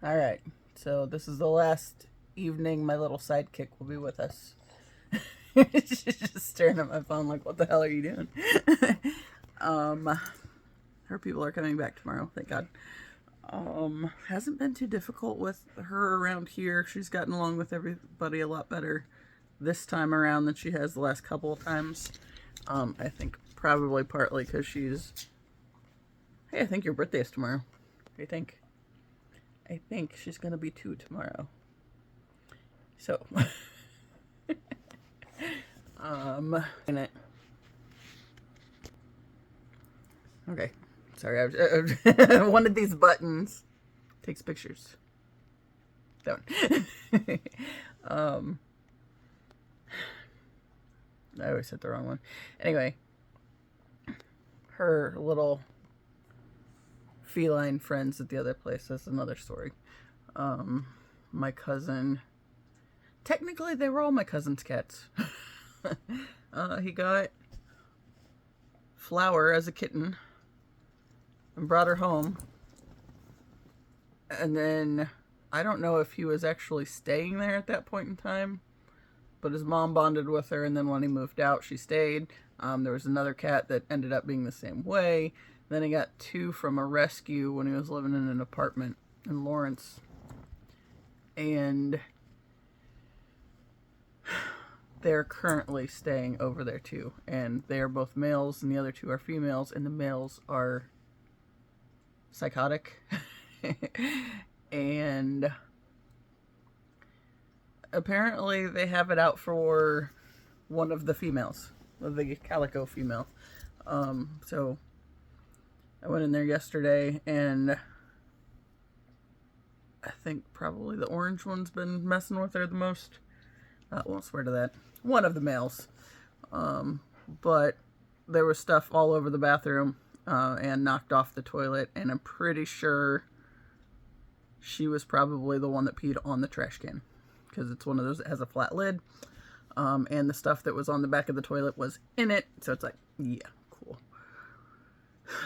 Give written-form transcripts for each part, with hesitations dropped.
Alright, so this is the last evening my little sidekick will be with us. She's just staring at my phone like, what the hell are you doing? um, her people are coming back tomorrow, thank God. Hasn't been too difficult with her around here. She's gotten along with everybody a lot better this time around than she has the last couple of times. I think probably partly because she's... Hey, I think your birthday is tomorrow. What do you think? I think she's gonna be 2 tomorrow. So, in it. Okay, sorry. I wanted these buttons. Takes pictures. Don't. I always hit the wrong one. Anyway, her little feline friends at the other place. That's another story. My cousin, technically they were all my cousin's cats. He got Flower as a kitten and brought her home, and then I don't know if he was actually staying there at that point in time, but his mom bonded with her, and then when he moved out she stayed. There was another cat that ended up being the same way. Then he got 2 from a rescue when he was living in an apartment in Lawrence. And they're currently staying over there too. And they are both males and the other 2 are females. And the males are psychotic. And apparently they have it out for one of the females. The calico female. So I went in there yesterday, and I think probably the orange one's been messing with her the most. I won't swear to that. One of the males. But there was stuff all over the bathroom and knocked off the toilet, and I'm pretty sure she was probably the one that peed on the trash can, because it's one of those that has a flat lid. And the stuff that was on the back of the toilet was in it, so it's like, yeah, cool.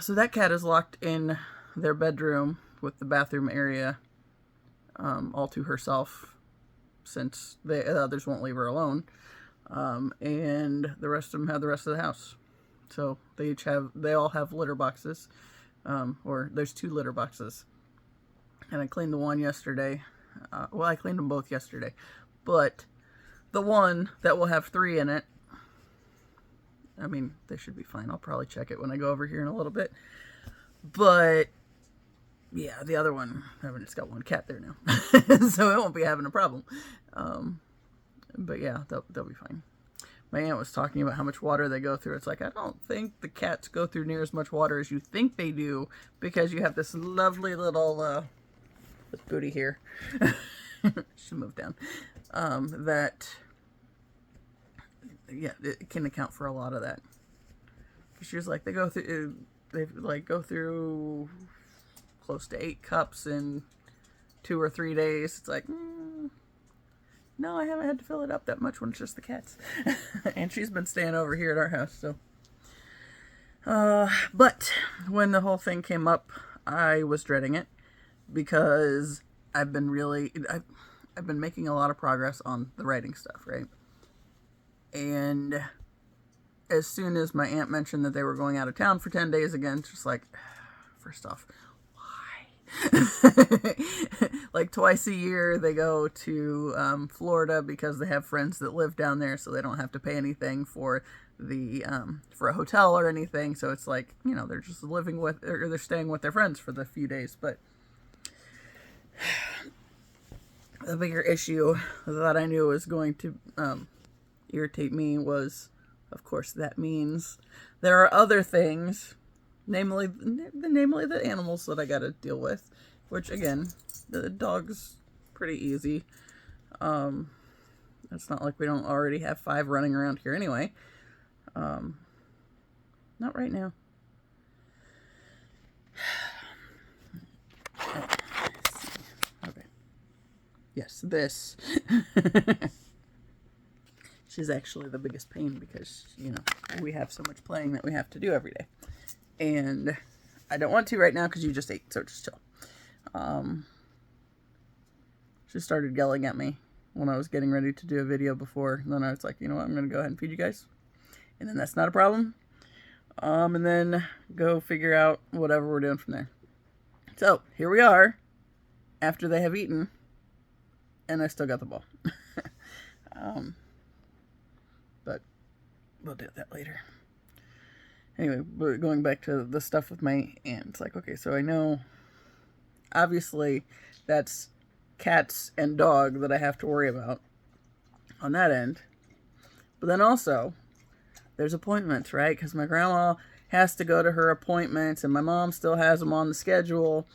So that cat is locked in their bedroom with the bathroom area all to herself, since the others won't leave her alone. And the rest of them have the rest of the house. So they all have litter boxes, or there's 2 litter boxes. And I cleaned the one yesterday. Well, I cleaned them both yesterday, but the one that will have 3 in it, I mean, they should be fine. I'll probably check it when I go over here in a little bit. But yeah, the other one, I mean, it's got 1 cat there now, so it won't be having a problem. But yeah, they'll be fine. My aunt was talking about how much water they go through. It's like, I don't think the cats go through near as much water as you think they do, because you have this lovely little this booty here. Should move down. That, yeah, it can account for a lot of that. She was like, they go through close to 8 cups in 2 or 3 days. It's like, no, I haven't had to fill it up that much when it's just the cats. And she's been staying over here at our house, so. But when the whole thing came up, I was dreading it, because I've been making a lot of progress on the writing stuff, right? And as soon as my aunt mentioned that they were going out of town for 10 days again, it's just like, first off, why? Like twice a year they go to Florida because they have friends that live down there, so they don't have to pay anything for the for a hotel or anything. So it's like, you know, they're just living with, or they're staying with their friends for the few days. But the bigger issue that I knew was going to irritate me was, of course, that means there are other things, namely the animals that I got to deal with, which, again, the dog's pretty easy. It's not like we don't already have 5 running around here anyway. Not right now. Okay. Yes, this. She's actually the biggest pain because, you know, we have so much playing that we have to do every day. And I don't want to right now because you just ate, so just chill. she started yelling at me when I was getting ready to do a video before. And then I was like, you know what, I'm going to go ahead and feed you guys. And then that's not a problem. And then go figure out whatever we're doing from there. So, here we are, after they have eaten, and I still got the ball. But we'll do that later. Anyway, but going back to the stuff with my aunt, it's like, okay, so I know, obviously, that's cats and dog that I have to worry about on that end. But then also, there's appointments, right? Because my grandma has to go to her appointments, and my mom still has them on the schedule,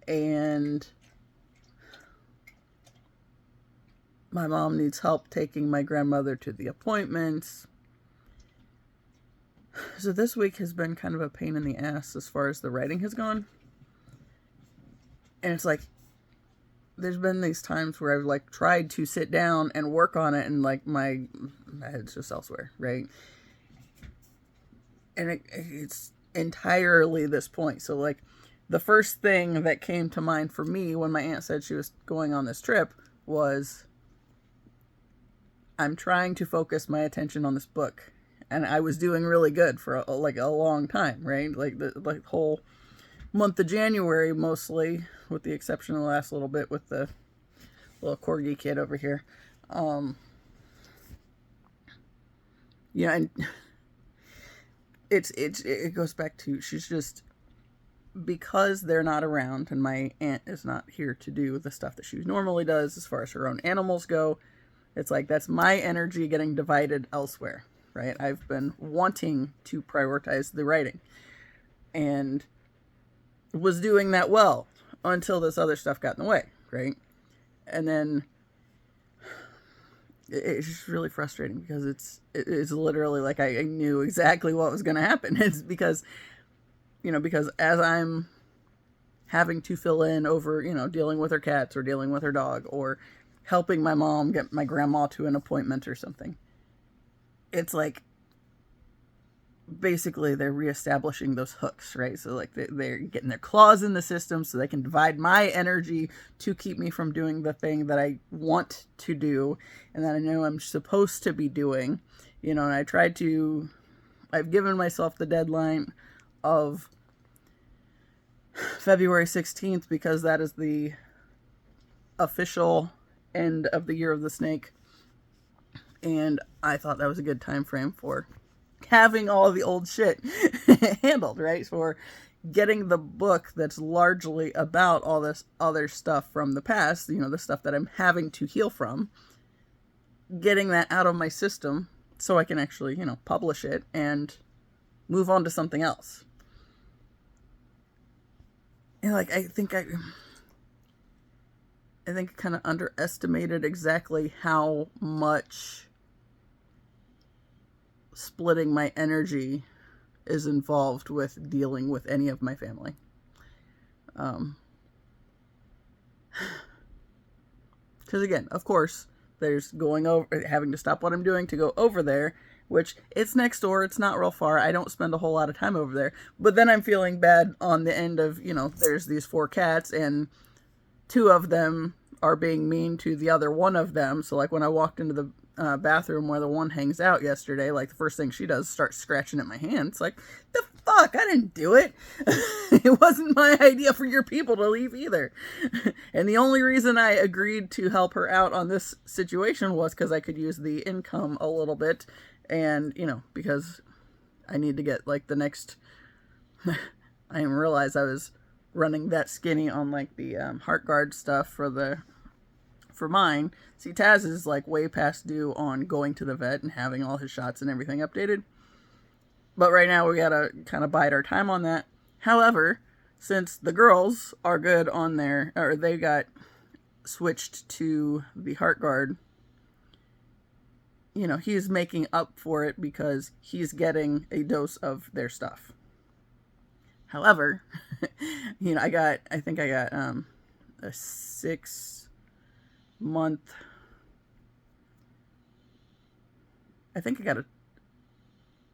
and my mom needs help taking my grandmother to the appointments. So this week has been kind of a pain in the ass as far as the writing has gone. And it's like, there's been these times where I've like tried to sit down and work on it, and like my head's just elsewhere, right? And it's entirely this point. So like the first thing that came to mind for me when my aunt said she was going on this trip was, I'm trying to focus my attention on this book. And I was doing really good for a long time, right? Like the whole month of January, mostly, with the exception of the last little bit with the little corgi kid over here. Yeah, and it goes back to, she's just, because they're not around and my aunt is not here to do the stuff that she normally does as far as her own animals go, it's like that's my energy getting divided elsewhere. Right? I've been wanting to prioritize the writing and was doing that well until this other stuff got in the way, right? And then it's just really frustrating because it's literally like I knew exactly what was going to happen. It's because, because as I'm having to fill in over, dealing with her cats or dealing with her dog or helping my mom get my grandma to an appointment or something, it's like basically they're reestablishing those hooks, right? So like they're getting their claws in the system so they can divide my energy to keep me from doing the thing that I want to do and that I know I'm supposed to be doing, and I've given myself the deadline of February 16th because that is the official end of the Year of the Snake. And I thought that was a good time frame for having all the old shit handled, right? For getting the book that's largely about all this other stuff from the past, the stuff that I'm having to heal from, getting that out of my system so I can actually, publish it and move on to something else. And like, I think I kind of underestimated exactly how much splitting my energy is involved with dealing with any of my family. Because again, of course, there's going over, having to stop what I'm doing to go over there, which it's next door, it's not real far, I don't spend a whole lot of time over there, but then I'm feeling bad on the end of, there's these 4 cats, and 2 of them are being mean to the other one of them. So like when I walked into the bathroom where the one hangs out yesterday, like the first thing she does is start scratching at my hand. It's like, the fuck, I didn't do it. It wasn't my idea for your people to leave either. And the only reason I agreed to help her out on this situation was because I could use the income a little bit, and because I need to get like the next I didn't realize I was running that skinny on like the heart guard stuff for mine. See, Taz is like way past due on going to the vet and having all his shots and everything updated. But right now we gotta kind of bide our time on that. However, since the girls are good on they got switched to the heart guard, he's making up for it because he's getting a dose of their stuff. However, I think I got a 6-month, I think I got a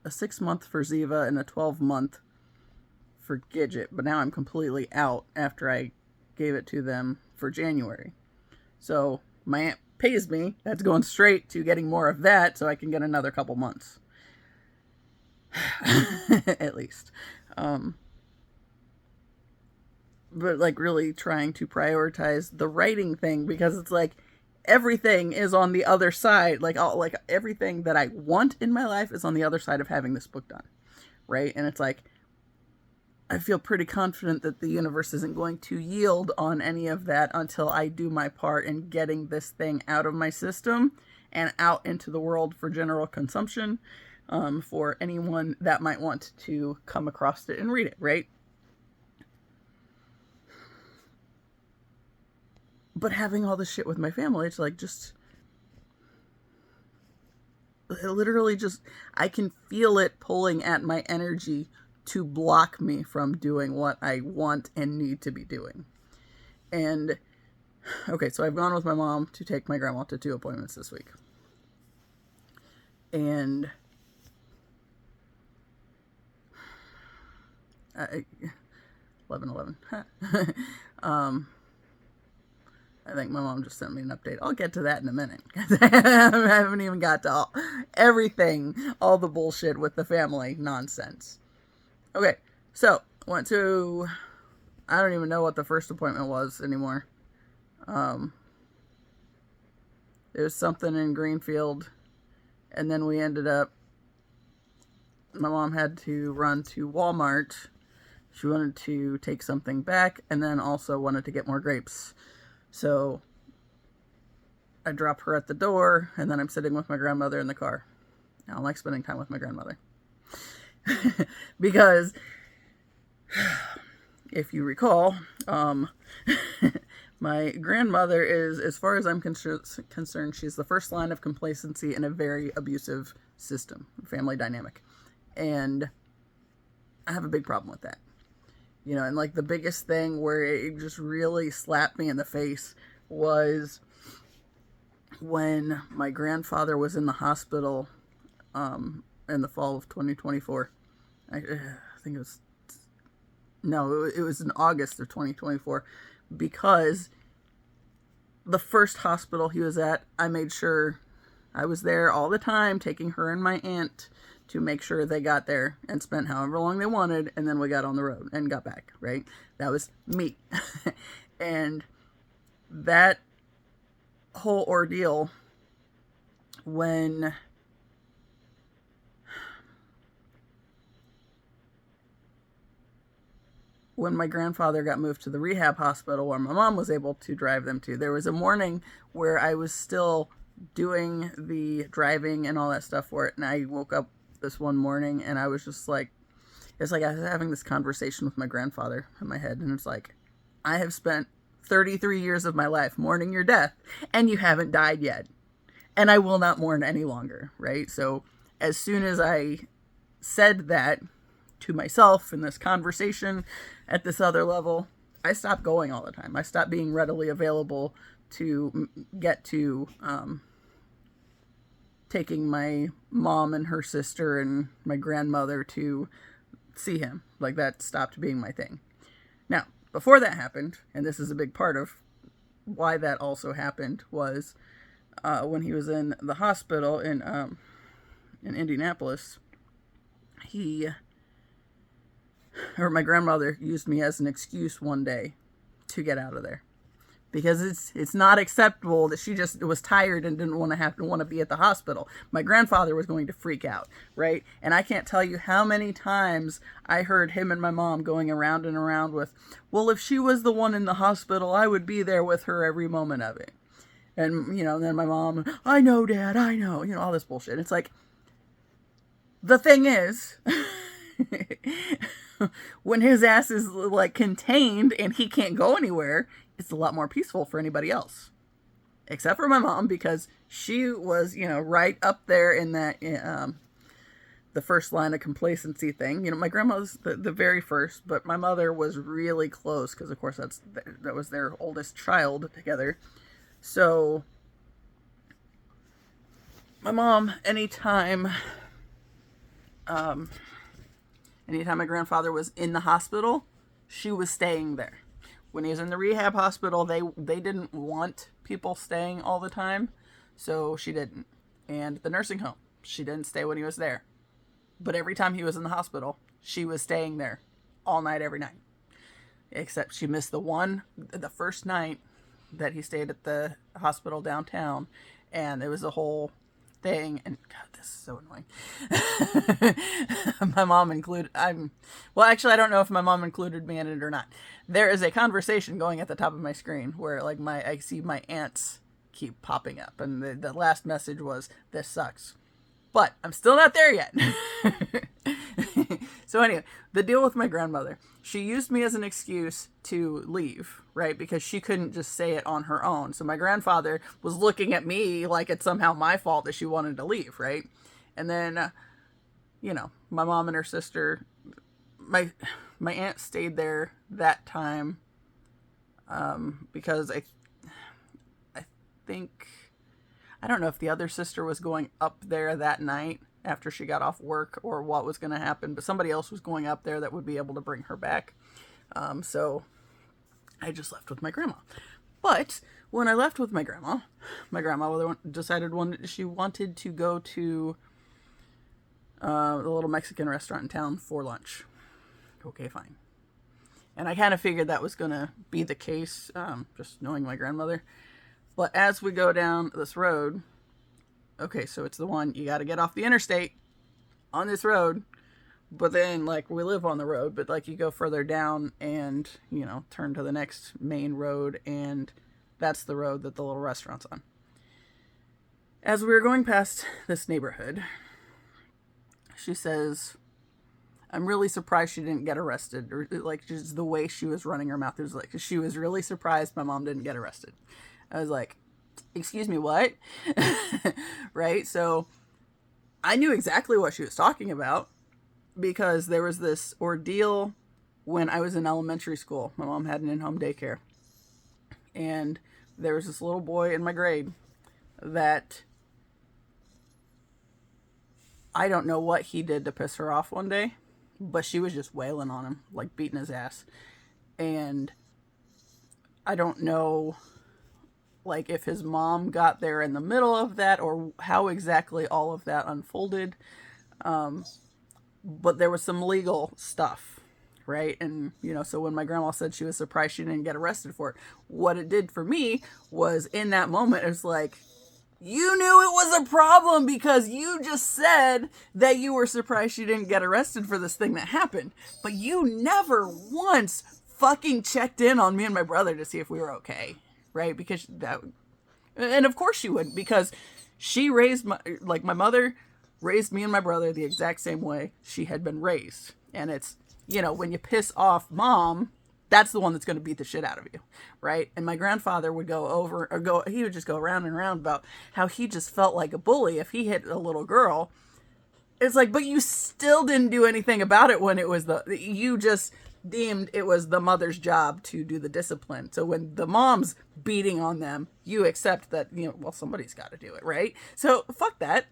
6-month for Ziva and a 12-month for Gidget, but now I'm completely out after I gave it to them for January. So my aunt pays me. That's going straight to getting more of that so I can get another couple months. At least. But like really trying to prioritize the writing thing, because it's like everything is on the other side. Like everything that I want in my life is on the other side of having this book done. Right? And it's like, I feel pretty confident that the universe isn't going to yield on any of that until I do my part in getting this thing out of my system and out into the world for general consumption, for anyone that might want to come across it and read it, right? But having all this shit with my family, it's like it literally I can feel it pulling at my energy to block me from doing what I want and need to be doing. And, okay, so I've gone with my mom to take my grandma to 2 appointments this week. And 11. I think my mom just sent me an update. I'll get to that in a minute. I haven't even got to everything, all the bullshit with the family nonsense. Okay, so went to, I don't even know what the first appointment was anymore. It was something in Greenfield, and then we ended up, my mom had to run to Walmart. She wanted to take something back, and then also wanted to get more grapes. So I drop her at the door, and then I'm sitting with my grandmother in the car. I don't like spending time with my grandmother. Because, if you recall, my grandmother is, as far as I'm concerned, she's the first line of complacency in a very abusive system, family dynamic. And I have a big problem with that. You know, and like the biggest thing where it just really slapped me in the face was when my grandfather was in the hospital in the fall of 2024. I think it was in August of 2024, because the first hospital he was at, I made sure I was there all the time, taking her and my aunt to make sure they got there and spent however long they wanted, and then we got on the road and got back, right? That was me. And that whole ordeal, when my grandfather got moved to the rehab hospital where my mom was able to drive them to, there was a morning where I was still doing the driving and all that stuff for it, and I woke up this one morning and I was just like, it's like I was having this conversation with my grandfather in my head, and it's like, I have spent 33 years of my life mourning your death, and you haven't died yet, and I will not mourn any longer, right? So as soon as I said that to myself in this conversation at this other level, I stopped going all the time. I stopped being readily available to get to taking my mom and her sister and my grandmother to see him. Like, that stopped being my thing. Now, before that happened, and this is a big part of why that also happened, was when he was in the hospital in Indianapolis, my grandmother used me as an excuse one day to get out of there. Because it's not acceptable that she just was tired and didn't want to be at the hospital. My grandfather was going to freak out, right? And I can't tell you how many times I heard him and my mom going around and around with, well, if she was the one in the hospital, I would be there with her every moment of it. And, you know, then my mom, I know, Dad, I know, you know, all this bullshit. It's like, the thing is, when his ass is like contained and he can't go anywhere, it's a lot more peaceful for anybody else, except for my mom, because she was, you know, right up there in that the first line of complacency thing. You know, my grandma was the very first, but my mother was really close because, of course, that was their oldest child together. So my mom, anytime my grandfather was in the hospital, she was staying there. When he was in the rehab hospital, they didn't want people staying all the time, so she didn't. And the nursing home, she didn't stay when he was there. But every time he was in the hospital, she was staying there all night, every night. Except she missed the first night that he stayed at the hospital downtown, and it was a whole thing. And God, this is so annoying. My mom included. Actually, I don't know if my mom included me in it or not. There is a conversation going at the top of my screen where like I see my aunts keep popping up, and the last message was, "This sucks," but I'm still not there yet. So anyway, the deal with my grandmother. She used me as an excuse to leave, right? Because she couldn't just say it on her own. So my grandfather was looking at me like it's somehow my fault that she wanted to leave, right? And then, my mom and her sister, my aunt stayed there that time because I think, I don't know if the other sister was going up there that night after she got off work or what was going to happen, but somebody else was going up there that would be able to bring her back. So I just left with my grandma. But when I left with my grandma decided she wanted to go to the little Mexican restaurant in town for lunch. Okay, fine. And I kind of figured that was going to be the case, just knowing my grandmother. But as we go down this road, okay, so it's the one, you got to get off the interstate on this road, but then, like, we live on the road, but, like, you go further down and, turn to the next main road, and that's the road that the little restaurant's on. As we were going past this neighborhood, she says, "I'm really surprised she didn't get arrested," or, like, just the way she was running her mouth. It was like, she was really surprised my mom didn't get arrested. I was like, excuse me, what? Right? So I knew exactly what she was talking about because there was this ordeal when I was in elementary school. My mom had an in-home daycare. And there was this little boy in my grade that I don't know what he did to piss her off one day, but she was just wailing on him, like beating his ass. And I don't know, like, if his mom got there in the middle of that or how exactly all of that unfolded. But there was some legal stuff, right? And, so when my grandma said she was surprised she didn't get arrested for it, what it did for me was, in that moment, it was like, you knew it was a problem because you just said that you were surprised you didn't get arrested for this thing that happened. But you never once fucking checked in on me and my brother to see if we were okay. Right? Because and of course she wouldn't, because she raised my mother raised me and my brother the exact same way she had been raised. And it's, when you piss off mom, that's the one that's going to beat the shit out of you. Right? And my grandfather would he would just go around and around about how he just felt like a bully if he hit a little girl. It's like, but you still didn't do anything about it when it was you just deemed it was the mother's job to do the discipline. So when the mom's beating on them, you accept that, somebody's got to do it, right? So fuck that.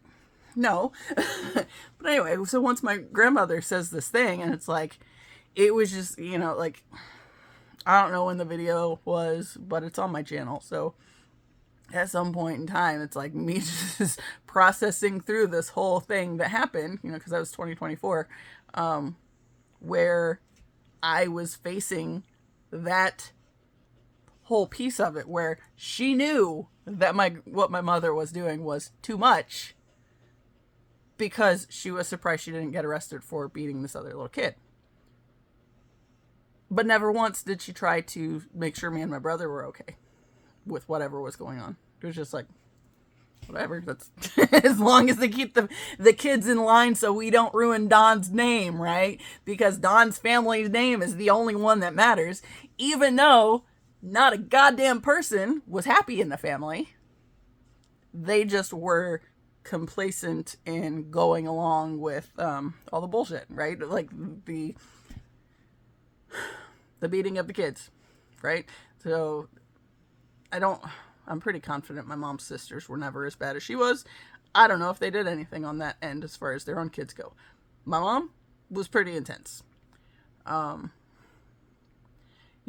No. But anyway, so once my grandmother says this thing, and it's like, it was just, like, I don't know when the video was, but it's on my channel. So at some point in time, it's like me just processing through this whole thing that happened, because that was 2024, where I was facing that whole piece of it where she knew that what my mother was doing was too much because she was surprised she didn't get arrested for beating this other little kid. But never once did she try to make sure me and my brother were okay with whatever was going on. It was just like, whatever, that's as long as they keep the kids in line so we don't ruin Don's name, right? Because Don's family's name is the only one that matters, even though not a goddamn person was happy in the family. They just were complacent in going along with all the bullshit, right? Like the beating of the kids, right? So I'm pretty confident my mom's sisters were never as bad as she was. I don't know if they did anything on that end as far as their own kids go. My mom was pretty intense.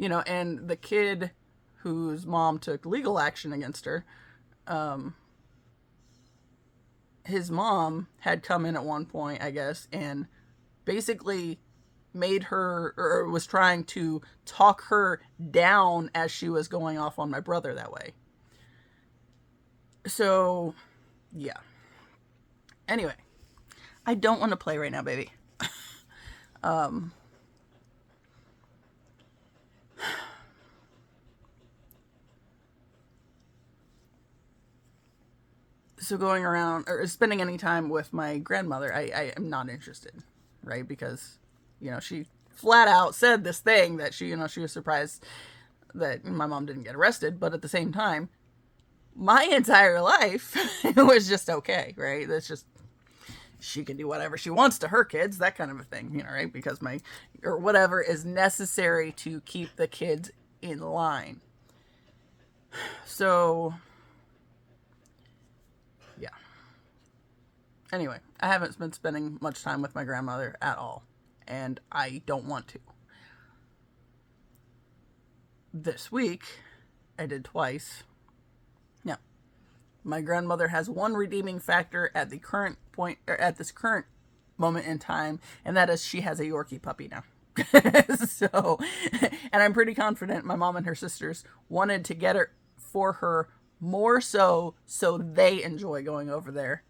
and the kid whose mom took legal action against her, his mom had come in at one point, I guess, and basically made her, or was trying to talk her down as she was going off on my brother that way. So, yeah. Anyway, I don't want to play right now, baby. So going around, or spending any time with my grandmother, I am not interested, right? Because, she flat out said this thing that she was surprised that my mom didn't get arrested, but at the same time, my entire life was just okay, right? That's just, she can do whatever she wants to her kids, that kind of a thing, right? Because or whatever is necessary to keep the kids in line. So, yeah. Anyway, I haven't been spending much time with my grandmother at all, and I don't want to. This week, I did twice. Now, my grandmother has one redeeming factor at the current point, or at this current moment in time, and that is she has a Yorkie puppy now. So, and I'm pretty confident my mom and her sisters wanted to get her for her more so they enjoy going over there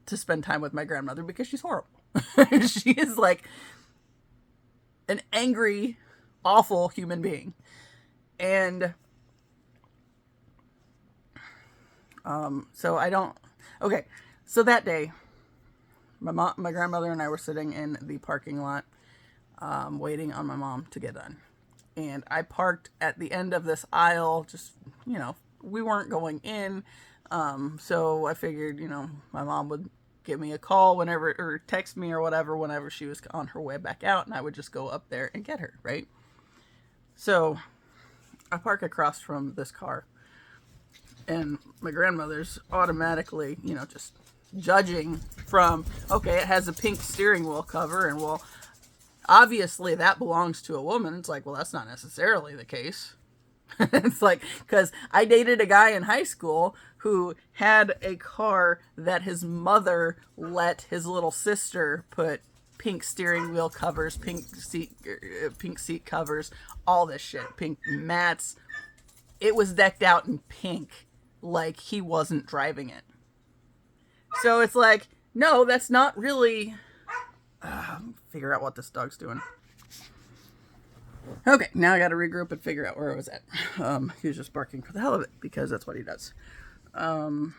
to spend time with my grandmother, because she's horrible. She is like an angry, awful human being. And so I don't, okay. So that day, my grandmother and I were sitting in the parking lot, waiting on my mom to get done. And I parked at the end of this aisle, just, we weren't going in. So I figured, my mom would give me a call whenever, or text me or whatever, whenever she was on her way back out, and I would just go up there and get her, right? So I park across from this car, and my grandmother's automatically, just judging from, okay, it has a pink steering wheel cover, and well, obviously that belongs to a woman. It's like, well, that's not necessarily the case. It's like, because I dated a guy in high school who had a car that his mother let his little sister put pink steering wheel covers, pink seat covers, all this shit, pink mats. It was decked out in pink, like he wasn't driving it. So it's like, no, that's not really. Figure out what this dog's doing. Okay, now I gotta regroup and figure out where I was at. He was just barking for the hell of it, because that's what he does. Oh,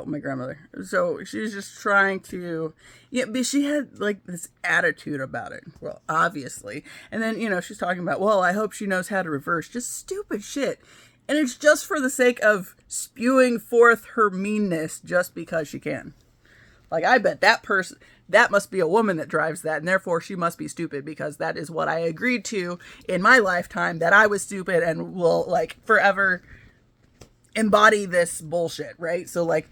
my grandmother. So she's just trying to, but she had like this attitude about it. Well, obviously. And then, she's talking about, well, I hope she knows how to reverse. Just stupid shit. And it's just for the sake of spewing forth her meanness just because she can. Like, I bet that must be a woman that drives that, and therefore she must be stupid, because that is what I agreed to in my lifetime, that I was stupid and will, like, forever embody this bullshit, right? So, like,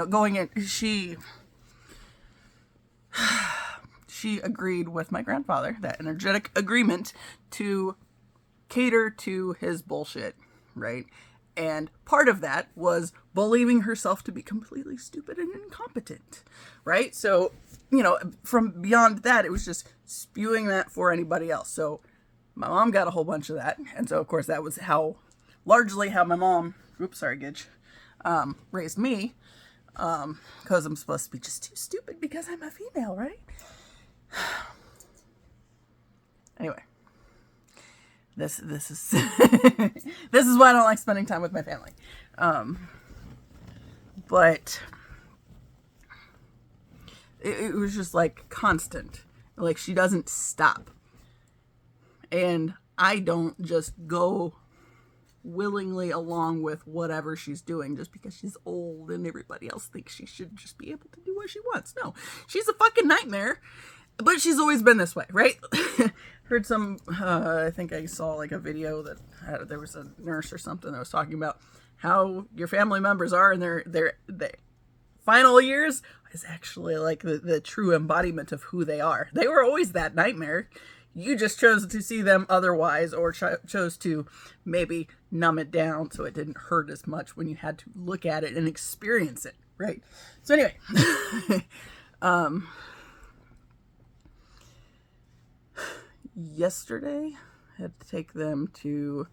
going in, she agreed with my grandfather, that energetic agreement to cater to his bullshit, right? And part of that was believing herself to be completely stupid and incompetent, right? So, from beyond that, it was just spewing that for anybody else. So my mom got a whole bunch of that. And so, of course, that was largely how my mom, Gidge, raised me. Because I'm supposed to be just too stupid because I'm a female, right? Anyway. This is this is why I don't like spending time with my family. But it was just like constant. Like, she doesn't stop. And I don't just go willingly along with whatever she's doing just because she's old and everybody else thinks she should just be able to do what she wants. No, she's a fucking nightmare. But she's always been this way, right? Heard some, I think I saw like a video that there was a nurse or something that was talking about how your family members are, and they final years is actually like the true embodiment of who they are. They were always that nightmare. You just chose to see them otherwise, or chose to maybe numb it down so it didn't hurt as much when you had to look at it and experience it, right? So anyway, yesterday I had to take them to,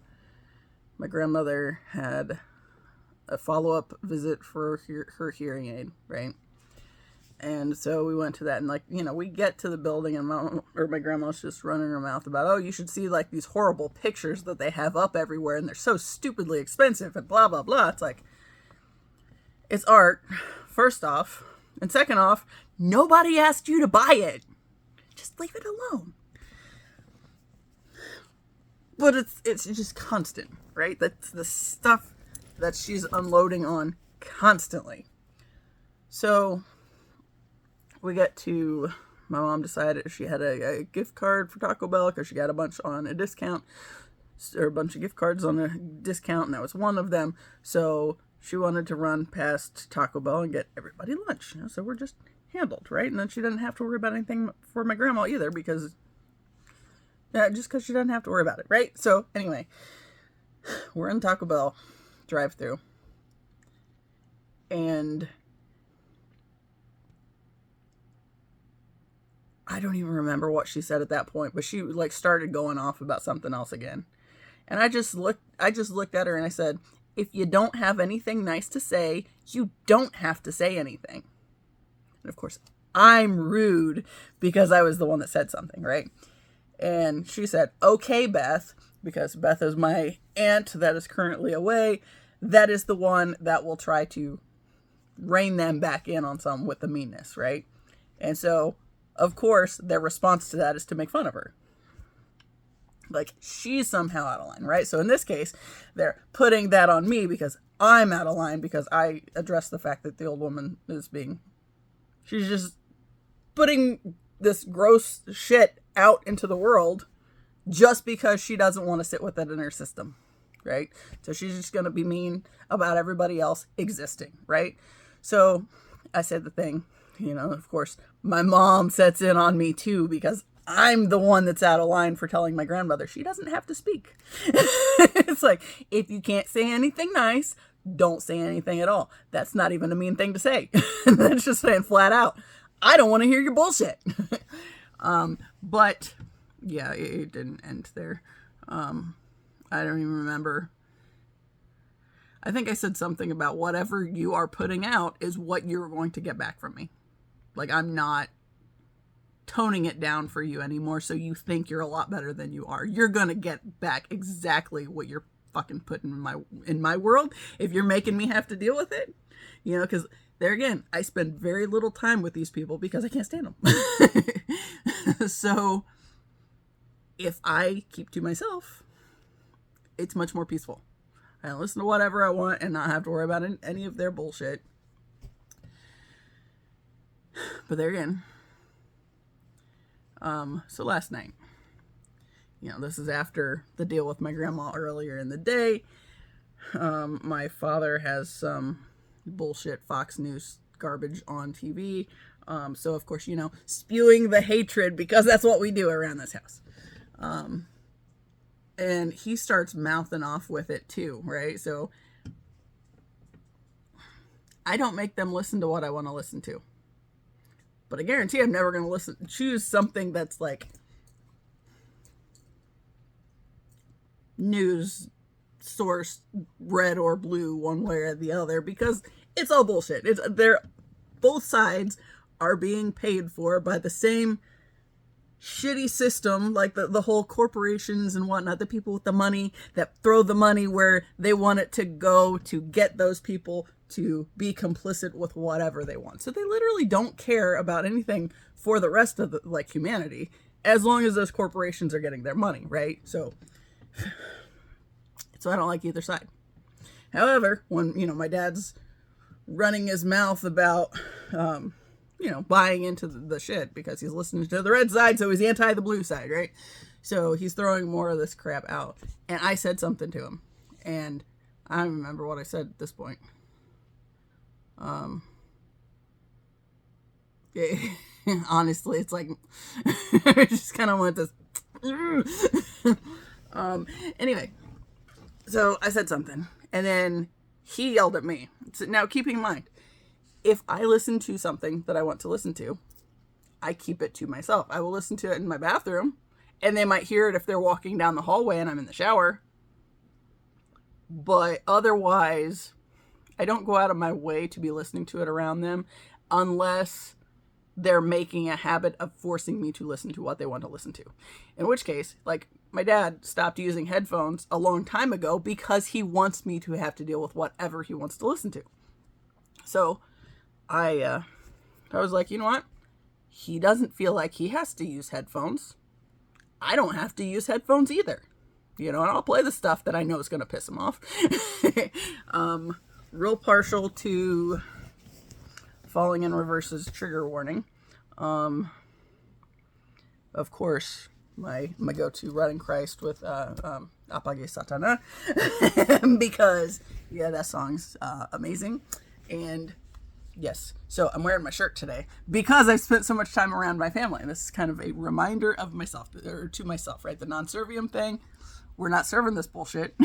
my grandmother had a follow-up visit for her hearing aid, right? And so we went to that, and like, you know, we get to the building, and my grandma's just running her mouth about, oh, you should see like these horrible pictures that they have up everywhere, and they're so stupidly expensive, and blah, blah, blah. It's like, it's art, first off. And second off, nobody asked you to buy it. Just leave it alone. But it's just constant, right? That's the stuff that she's unloading on constantly. So we get to, my mom decided she had a gift card for Taco Bell because she got a bunch on a discount, or a bunch of gift cards on a discount, and that was one of them. So she wanted to run past Taco Bell and get everybody lunch. You know, so we're just handled, right? And then she doesn't have to worry about anything for my grandma either, because just because she doesn't have to worry about it, right? So anyway, we're in Taco Bell drive-thru, and I don't even remember what she said at that point, but she like started going off about something else again. And I just looked at her and I said, if you don't have anything nice to say, you don't have to say anything. And of course, I'm rude because I was the one that said something, right? And she said, okay, Beth, because Beth is my aunt that is currently away. That is the one that will try to rein them back in on some with the meanness, right? And so, of course, their response to that is to make fun of her. Like, she's somehow out of line, right? So in this case, they're putting that on me because I'm out of line, because I addressed the fact that the old woman she's just putting this gross shit out into the world just because she doesn't want to sit with it in her system, right? So she's just going to be mean about everybody else existing, right? So I said the thing. You know, of course, my mom sets in on me too, because I'm the one that's out of line for telling my grandmother she doesn't have to speak. It's like, if you can't say anything nice, don't say anything at all. That's not even a mean thing to say. That's just saying flat out, I don't want to hear your bullshit. But yeah, it didn't end there. I don't even remember. I think I said something about whatever you are putting out is what you're going to get back from me. Like, I'm not toning it down for you anymore, so you think you're a lot better than you are. You're going to get back exactly what you're fucking putting in my world if you're making me have to deal with it. You know, because there again, I spend very little time with these people because I can't stand them. So if I keep to myself, it's much more peaceful. I listen to whatever I want and not have to worry about any of their bullshit. But there again, so last night, you know, this is after the deal with my grandma earlier in the day. My father has some bullshit Fox News garbage on TV. So of course, you know, spewing the hatred, because that's what we do around this house. And he starts mouthing off with it too, right? So I don't make them listen to what I want to listen to. But I guarantee I'm never going to choose something that's like news source, red or blue, one way or the other, because it's all bullshit. Both sides are being paid for by the same shitty system, like the whole corporations and whatnot, the people with the money that throw the money where they want it to go to get those people to be complicit with whatever they want. So they literally don't care about anything for the rest of humanity, as long as those corporations are getting their money, right? So I don't like either side. However, when, you know, my dad's running his mouth about, you know, buying into the shit because he's listening to the red side, so he's anti the blue side, right? So he's throwing more of this crap out. And I said something to him, and I don't remember what I said at this point. Honestly, it's like, I just kind of want this. Anyway, so I said something, and then he yelled at me. So now, keeping in mind, if I listen to something that I want to listen to, I keep it to myself. I will listen to it in my bathroom, and they might hear it if they're walking down the hallway and I'm in the shower. But otherwise, I don't go out of my way to be listening to it around them unless they're making a habit of forcing me to listen to what they want to listen to. In which case, like, my dad stopped using headphones a long time ago because he wants me to have to deal with whatever he wants to listen to. So I was like, you know what? He doesn't feel like he has to use headphones. I don't have to use headphones either. You know, and I'll play the stuff that I know is going to piss him off. Real partial to Falling in Reverse's trigger warning. Of course, my go-to Running Christ with Apage Satana. Because, yeah, that song's amazing. And yes, so I'm wearing my shirt today because I've spent so much time around my family. And this is kind of a reminder of myself, or to myself, right? The non-servium thing. We're not serving this bullshit.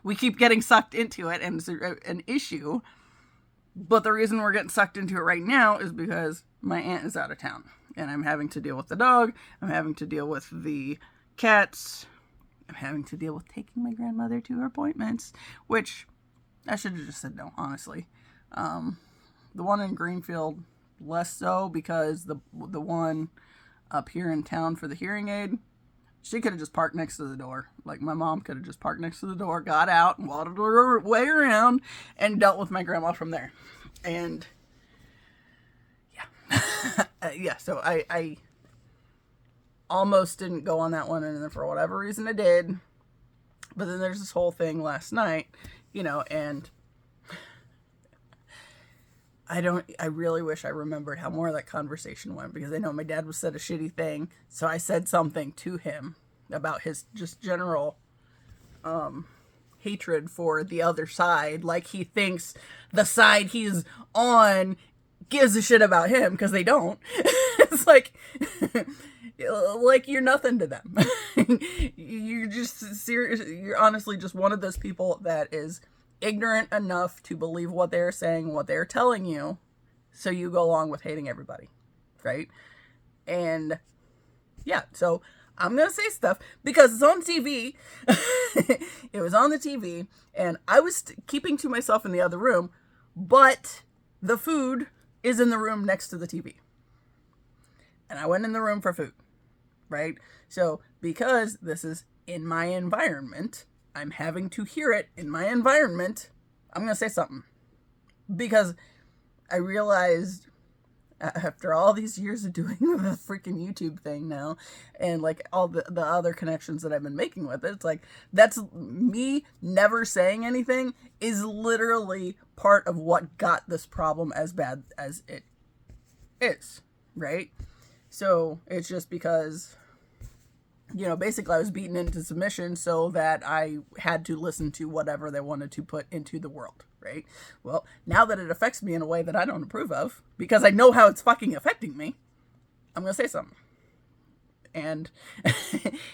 We keep getting sucked into it, and it's an issue. But the reason we're getting sucked into it right now is because my aunt is out of town. And I'm having to deal with the dog. I'm having to deal with the cats. I'm having to deal with taking my grandmother to her appointments. Which, I should have just said no, honestly. The one in Greenfield, less so, because the way up here in town for the hearing aid, she could have just parked next to the door. Like, my mom could have just parked next to the door, got out, and waddled her way around, and dealt with my grandma from there. And, yeah. Yeah, so I almost didn't go on that one, and then for whatever reason I did. But then there's this whole thing last night, you know, and I really wish I remembered how more of that conversation went, because I know my dad was said a shitty thing, so I said something to him about his just general hatred for the other side, like he thinks the side he's on gives a shit about him, because they don't. It's like you're nothing to them. You're just serious. You're honestly just one of those people that is ignorant enough to believe what they're saying, what they're telling you, so you go along with hating everybody, right? And yeah, so I'm gonna say stuff because it's on TV. It was on the TV, and I was keeping to myself in the other room, but the food is in the room next to the TV, and I went in the room for food, right? So because this is in my environment, I'm having to hear it in my environment, I'm going to say something. Because I realized after all these years of doing the freaking YouTube thing now, and like all the other connections that I've been making with it, it's like, that's me never saying anything is literally part of what got this problem as bad as it is, right? So it's just because, you know, basically I was beaten into submission so that I had to listen to whatever they wanted to put into the world, right? Well, now that it affects me in a way that I don't approve of, because I know how it's fucking affecting me, I'm going to say something. And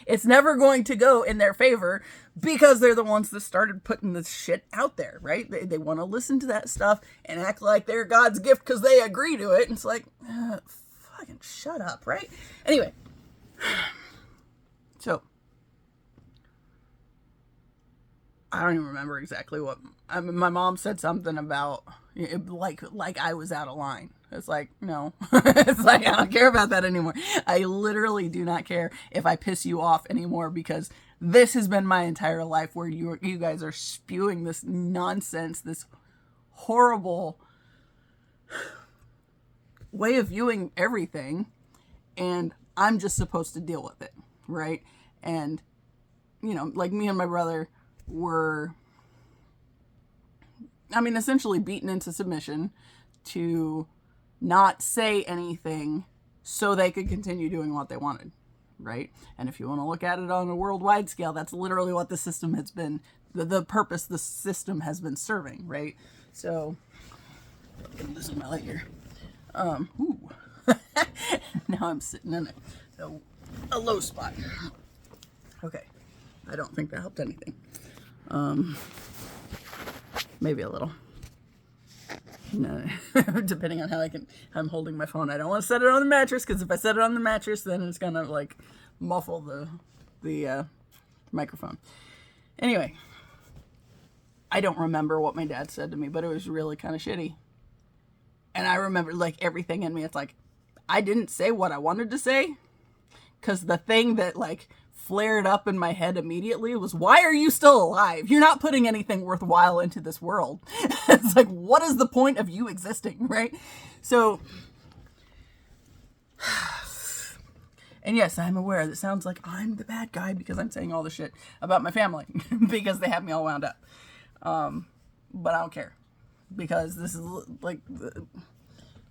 it's never going to go in their favor because they're the ones that started putting this shit out there, right? They want to listen to that stuff and act like they're God's gift because they agree to it. And it's like, fucking shut up, right? Anyway. So, I don't even remember exactly what, I mean, my mom said something about, like I was out of line. It's like, no. It's like, I don't care about that anymore. I literally do not care if I piss you off anymore, because this has been my entire life where you guys are spewing this nonsense, this horrible way of viewing everything, and I'm just supposed to deal with it. Right? And, you know, like me and my brother were, I mean, essentially beaten into submission to not say anything so they could continue doing what they wanted. Right? And if you want to look at it on a worldwide scale, that's literally what the system has been, the purpose the system has been serving. Right? So, I'm losing my light here. Ooh. Now I'm sitting in a low spot. Okay. I don't think that helped anything. Maybe a little. No, depending on how I'm holding my phone. I don't want to set it on the mattress, because if I set it on the mattress, then it's gonna like muffle the microphone. Anyway, I don't remember what my dad said to me, but it was really kind of shitty. And I remember like everything in me. It's like I didn't say what I wanted to say, because the thing that like flared up in my head immediately was, why are you still alive? You're not putting anything worthwhile into this world. It's like, what is the point of you existing, right? So, and yes, I'm aware that sounds like I'm the bad guy because I'm saying all the shit about my family because they have me all wound up. But I don't care, because this is like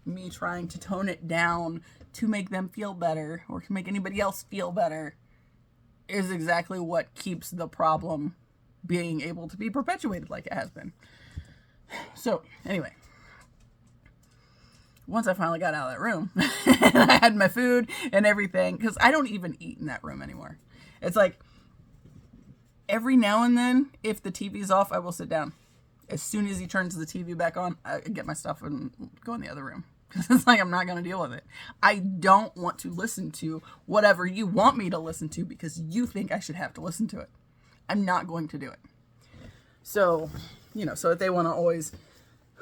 me trying to tone it down to make them feel better, or to make anybody else feel better, is exactly what keeps the problem being able to be perpetuated like it has been. So, anyway, once I finally got out of that room, and I had my food and everything, because I don't even eat in that room anymore. It's like, every now and then, if the TV's off, I will sit down. As soon as he turns the TV back on, I get my stuff and go in the other room. Because it's like, I'm not going to deal with it. I don't want to listen to whatever you want me to listen to because you think I should have to listen to it. I'm not going to do it. So, so if they want to always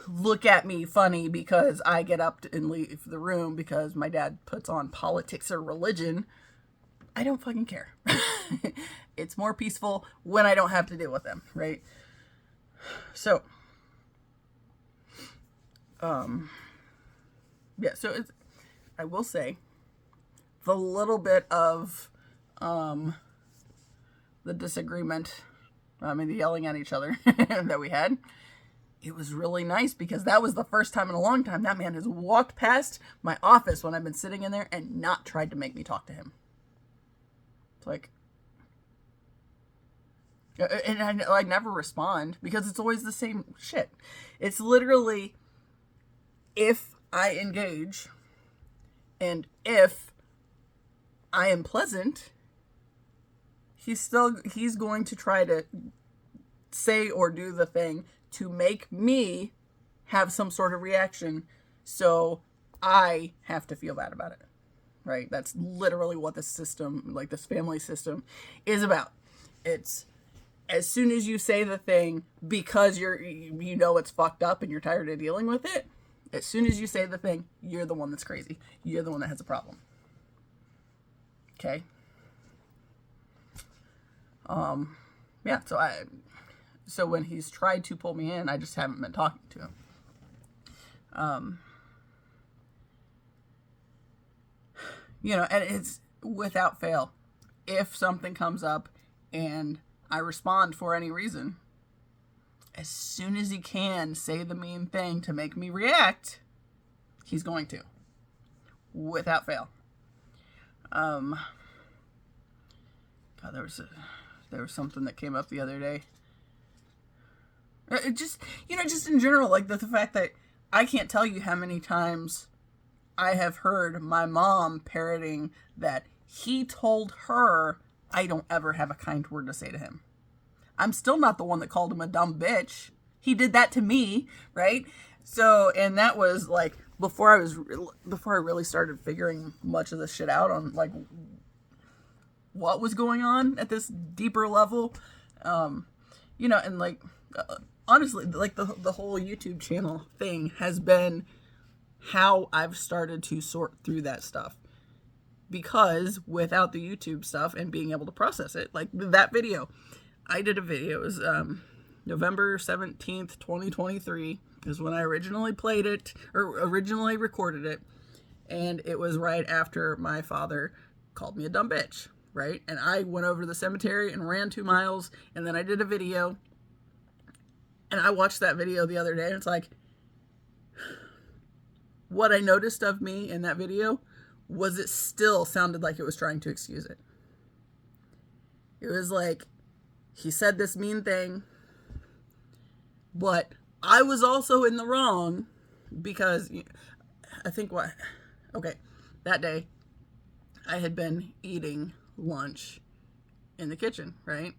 look at me funny because I get up and leave the room because my dad puts on politics or religion, I don't fucking care. It's more peaceful when I don't have to deal with them, right? So, yeah, so I will say, the little bit of, the disagreement, the yelling at each other that we had, it was really nice, because that was the first time in a long time that man has walked past my office when I've been sitting in there and not tried to make me talk to him. It's like, and I never respond, because it's always the same shit. It's literally, if I engage, and if I am pleasant, he's going to try to say or do the thing to make me have some sort of reaction, so I have to feel bad about it, right? That's literally what this system, like this family system, is about. It's, as soon as you say the thing because it's fucked up and you're tired of dealing with it, as soon as you say the thing, you're the one that's crazy. You're the one that has a problem. Okay? Yeah, so when he's tried to pull me in, I just haven't been talking to him. And it's without fail. If something comes up and I respond for any reason, as soon as he can say the mean thing to make me react, he's going to. Without fail. God, there was something that came up the other day. It just in general, like the fact that I can't tell you how many times I have heard my mom parroting that he told her I don't ever have a kind word to say to him. I'm still not the one that called him a dumb bitch. He did that to me, right? So, and that was like before I really started figuring much of this shit out on like what was going on at this deeper level. And like honestly, like the whole YouTube channel thing has been how I've started to sort through that stuff. Because without the YouTube stuff and being able to process it, like that video, I did a video. It was November 17th, 2023 is when I originally played it, or originally recorded it. And it was right after my father called me a dumb bitch, right? And I went over to the cemetery and ran 2 miles, and then I did a video. And I watched that video the other day, and it's like, what I noticed of me in that video was it still sounded like it was trying to excuse it. It was like, he said this mean thing, but I was also in the wrong because I think what, okay, that day I had been eating lunch in the kitchen, right?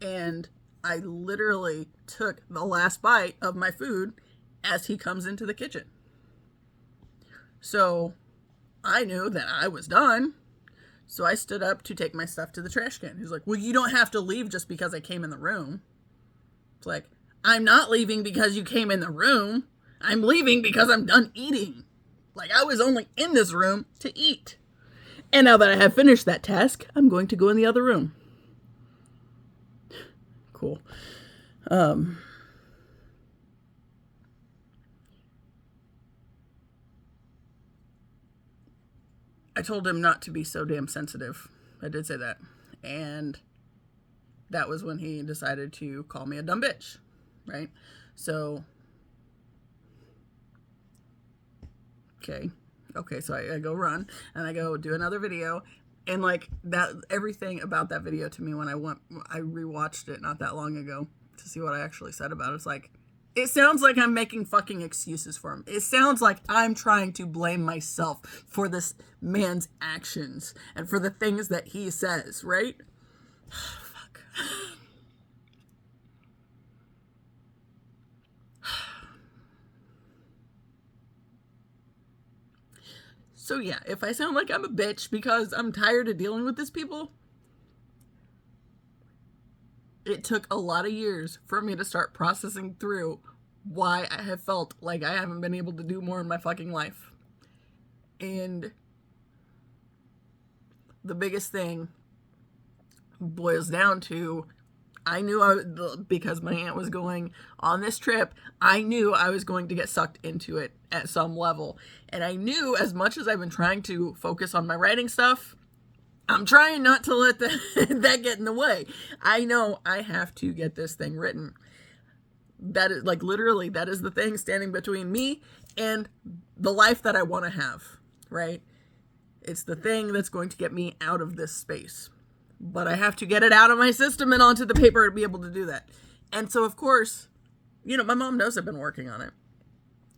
And I literally took the last bite of my food as he comes into the kitchen. So I knew that I was done. So I stood up to take my stuff to the trash can. He's like, well, you don't have to leave just because I came in the room. It's like, I'm not leaving because you came in the room. I'm leaving because I'm done eating. Like, I was only in this room to eat. And now that I have finished that task, I'm going to go in the other room. Cool. I told him not to be so damn sensitive. I did say that. And that was when he decided to call me a dumb bitch, right? So, okay, so I go run, and I go do another video, and like that, everything about that video to me, when I rewatched it not that long ago to see what I actually said about it, it's like, it sounds like I'm making fucking excuses for him. It sounds like I'm trying to blame myself for this man's actions and for the things that he says, right? Fuck. So yeah, if I sound like I'm a bitch because I'm tired of dealing with these people, it took a lot of years for me to start processing through why I have felt like I haven't been able to do more in my fucking life. And the biggest thing boils down to, I knew because my aunt was going on this trip, I knew I was going to get sucked into it at some level. And I knew, as much as I've been trying to focus on my writing stuff, I'm trying not to let that get in the way. I know I have to get this thing written. That is, like, literally, that is the thing standing between me and the life that I want to have, right? It's the thing that's going to get me out of this space. But I have to get it out of my system and onto the paper to be able to do that. And so, of course, you know, my mom knows I've been working on it.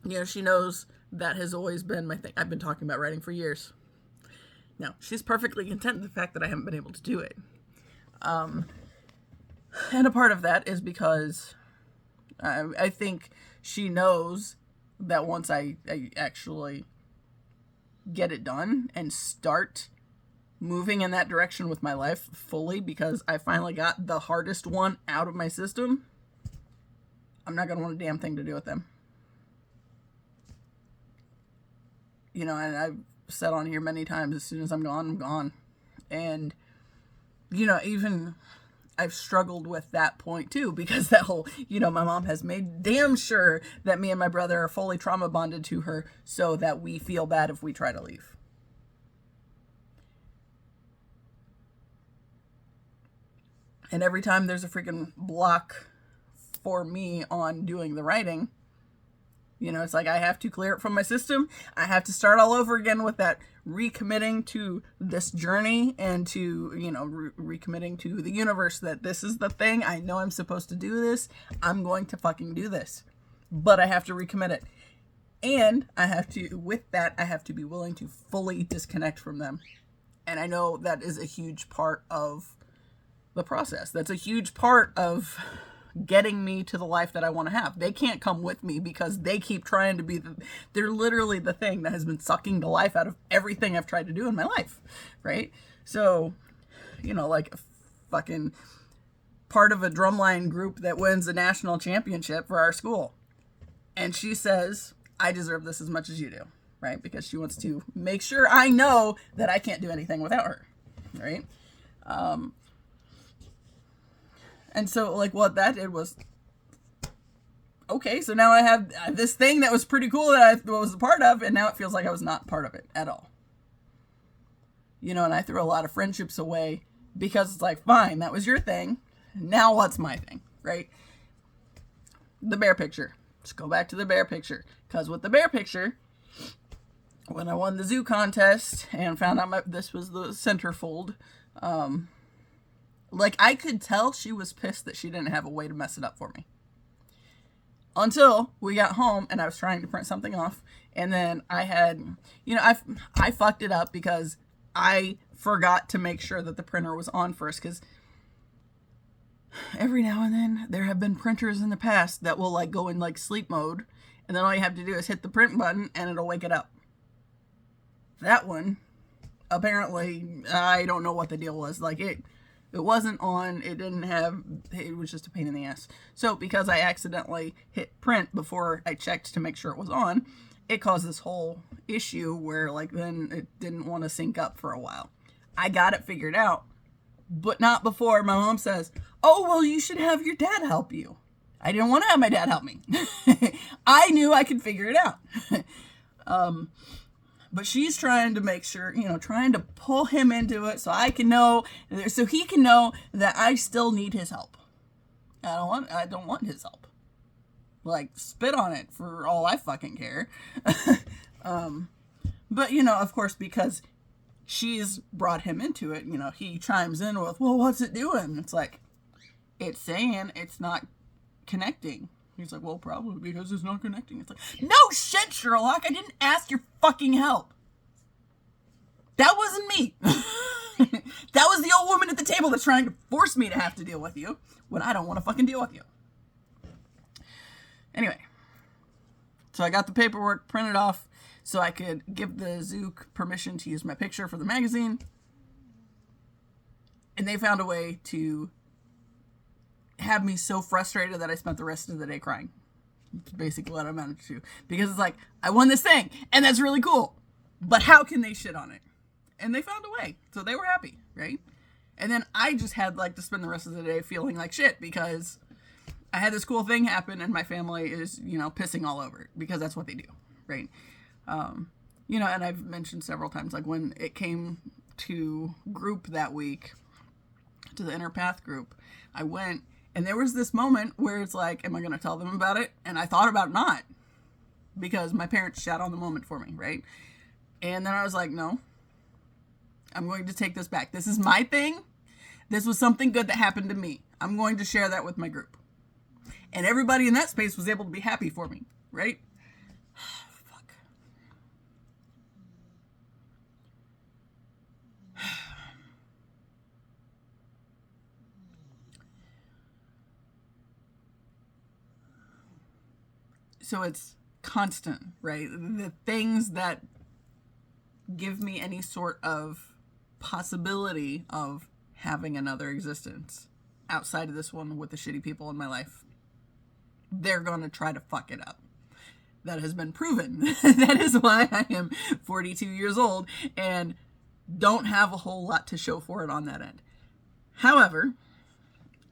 You know, she knows that has always been my thing. I've been talking about writing for years. Now, she's perfectly content with the fact that I haven't been able to do it. And a part of that is because I think she knows that once I actually get it done and start moving in that direction with my life fully, because I finally got the hardest one out of my system, I'm not going to want a damn thing to do with them. You know, and I've said on here many times, as soon as I'm gone, I'm gone. And, you know, even I've struggled with that point too, because that whole, you know, my mom has made damn sure that me and my brother are fully trauma bonded to her so that we feel bad if we try to leave. And every time there's a freaking block for me on doing the writing, you know, it's like I have to clear it from my system. I have to start all over again with that recommitting to this journey and to, you know, recommitting to the universe that this is the thing. I know I'm supposed to do this. I'm going to fucking do this. But I have to recommit it. And I have to, with that, I have to be willing to fully disconnect from them. And I know that is a huge part of the process. That's a huge part of getting me to the life that I want to have. They can't come with me because they keep trying to be they're literally the thing that has been sucking the life out of everything I've tried to do in my life, right? So, you know, like a fucking part of a drumline group that wins the national championship for our school. And she says, I deserve this as much as you do, right? Because she wants to make sure I know that I can't do anything without her, right? And so, like, what that did was, okay, so now I have this thing that was pretty cool that I was a part of, and now it feels like I was not part of it at all. You know, and I threw a lot of friendships away because it's like, fine, that was your thing. Now what's my thing, right? The bear picture. Let's go back to the bear picture. Because with the bear picture, when I won the zoo contest and found out this was the centerfold, like, I could tell she was pissed that she didn't have a way to mess it up for me. Until we got home and I was trying to print something off. And then I had, I fucked it up because I forgot to make sure that the printer was on first. Because every now and then there have been printers in the past that will like go in like sleep mode. And then all you have to do is hit the print button and it'll wake it up. That one, apparently, I don't know what the deal was. Like it wasn't on, it was just a pain in the ass. So because I accidentally hit print before I checked to make sure it was on, it caused this whole issue where like then it didn't want to sync up for a while. I got it figured out, but not before my mom says, oh, well, you should have your dad help you. I didn't want to have my dad help me. I knew I could figure it out. But she's trying to make sure, trying to pull him into it so I can know, so he can know that I still need his help. I don't want his help. Like, spit on it for all I fucking care. But, of course, because she's brought him into it, he chimes in with, well, what's it doing? It's like, it's saying it's not connecting. He's like, well, probably because it's not connecting. It's like, no shit, Sherlock. I didn't ask your fucking help. That wasn't me. That was the old woman at the table that's trying to force me to have to deal with you when I don't want to fucking deal with you. Anyway, so I got the paperwork printed off so I could give the Zook permission to use my picture for the magazine. And they found a way to have me so frustrated that I spent the rest of the day crying. It's basically what I managed to. Because it's like, I won this thing, and that's really cool. But how can they shit on it? And they found a way. So they were happy, right? And then I just had like to spend the rest of the day feeling like shit because I had this cool thing happen and my family is, pissing all over it because that's what they do, right? And I've mentioned several times, like when it came to group that week, to the Inner Path group, I went. And there was this moment where it's like, am I going to tell them about it? And I thought about not. Because my parents shat on the moment for me, right? And then I was like, no. I'm going to take this back. This is my thing. This was something good that happened to me. I'm going to share that with my group. And everybody in that space was able to be happy for me, right? Fuck. So it's constant, right? The things that give me any sort of possibility of having another existence outside of this one with the shitty people in my life, they're going to try to fuck it up. That has been proven. That is why I am 42 years old and don't have a whole lot to show for it on that end. However,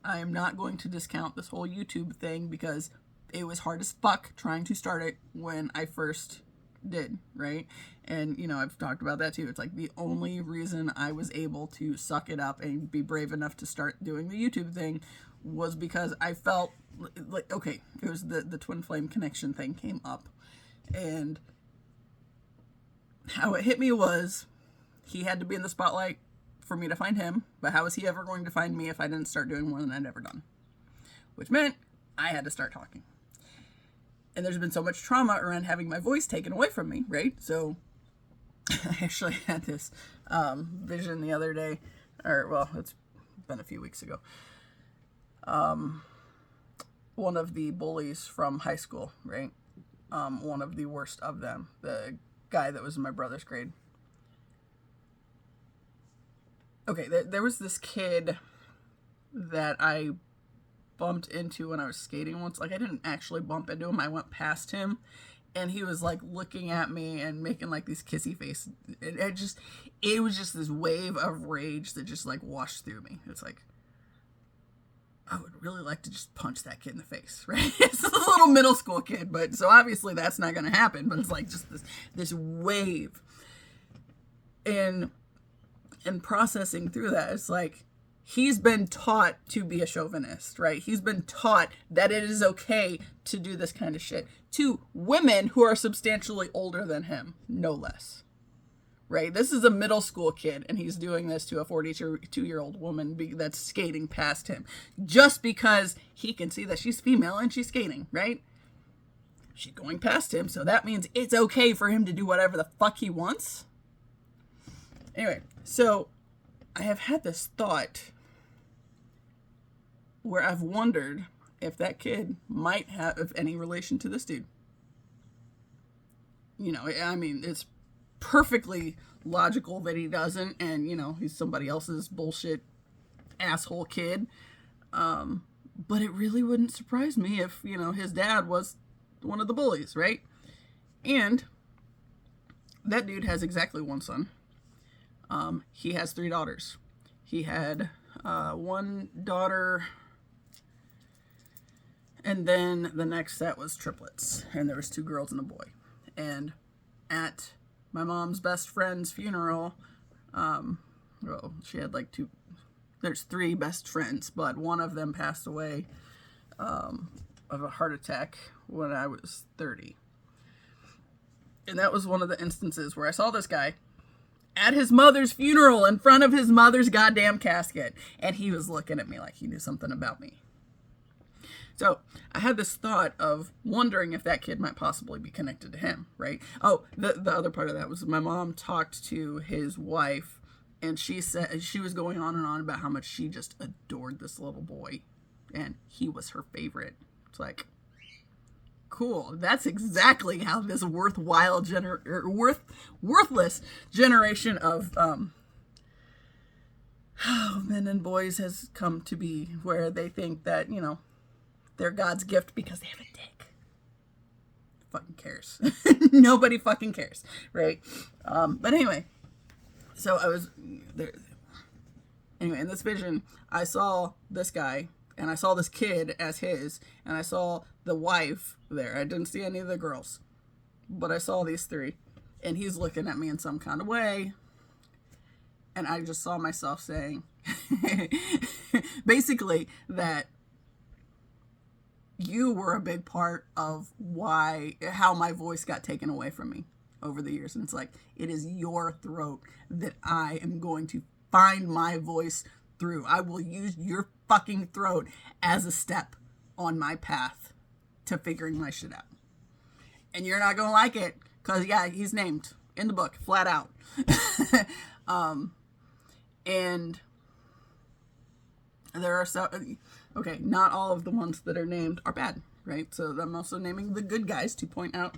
I am not going to discount this whole YouTube thing because it was hard as fuck trying to start it when I first did, right? And, I've talked about that too. It's like the only reason I was able to suck it up and be brave enough to start doing the YouTube thing was because I felt like, okay, it was the twin flame connection thing came up. And how it hit me was he had to be in the spotlight for me to find him, but how was he ever going to find me if I didn't start doing more than I'd ever done? Which meant I had to start talking. And there's been so much trauma around having my voice taken away from me, right? So I actually had this vision the other day, it's been a few weeks ago. One of the bullies from high school, right? One of the worst of them, the guy that was in my brother's grade. Okay, there was this kid that I bumped into when I was skating once. Like, I didn't actually bump into him. I went past him and he was like looking at me and making like these kissy faces. It was just this wave of rage that just like washed through me. It's like, I would really like to just punch that kid in the face, right? It's a little middle school kid, but so obviously that's not going to happen, but it's like just this wave. And processing through that, it's like, he's been taught to be a chauvinist, right? He's been taught that it is okay to do this kind of shit to women who are substantially older than him, no less, right? This is a middle school kid, and he's doing this to a 42-year-old woman that's skating past him just because he can see that she's female and she's skating, right? she's going past him, so that means it's okay for him to do whatever the fuck he wants. Anyway, so I have had this thought where I've wondered if that kid might have any relation to this dude. You know, I mean, it's perfectly logical that he doesn't, and, you know, he's somebody else's bullshit asshole kid. But it really wouldn't surprise me if, you know, his dad was one of the bullies, right? And that dude has exactly one son. He has 3 daughters. He had one daughter, and then the next set was triplets, and there was 2 girls and a boy. And at my mom's best friend's funeral, well, she had like 2, there's 3 best friends, but one of them passed away of a heart attack when I was 30. And that was one of the instances where I saw this guy at his mother's funeral in front of his mother's goddamn casket, and he was looking at me like he knew something about me. So I had this thought of wondering if that kid might possibly be connected to him, right? Oh, the other part of that was my mom talked to his wife, and she said she was going on and on about how much she just adored this little boy, and he was her favorite. It's like, cool. That's exactly how this worthless generation of men and boys has come to be, where they think that, you know, they're God's gift because they have a dick. Fucking cares. Nobody fucking cares, right? But anyway, so I was there. Anyway, in this vision, I saw this guy, and I saw this kid as his, and I saw the wife there. I didn't see any of the girls, but I saw these 3, and he's looking at me in some kind of way, and I just saw myself saying, basically, that you were a big part of how my voice got taken away from me over the years. And it's like, it is your throat that I am going to find my voice through. I will use your fucking throat as a step on my path to figuring my shit out. And you're not going to like it, because, yeah, he's named in the book, flat out. And there are some, okay, not all of the ones that are named are bad, right? So I'm also naming the good guys to point out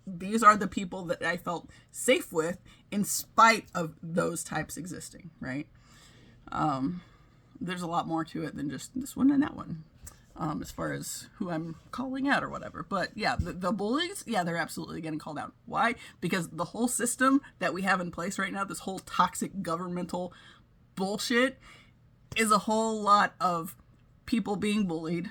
these are the people that I felt safe with in spite of those types existing, right? There's a lot more to it than just this one and that one, as far as who I'm calling out or whatever. But yeah, the bullies, yeah, they're absolutely getting called out. Why? Because the whole system that we have in place right now, this whole toxic governmental bullshit, is a whole lot of people being bullied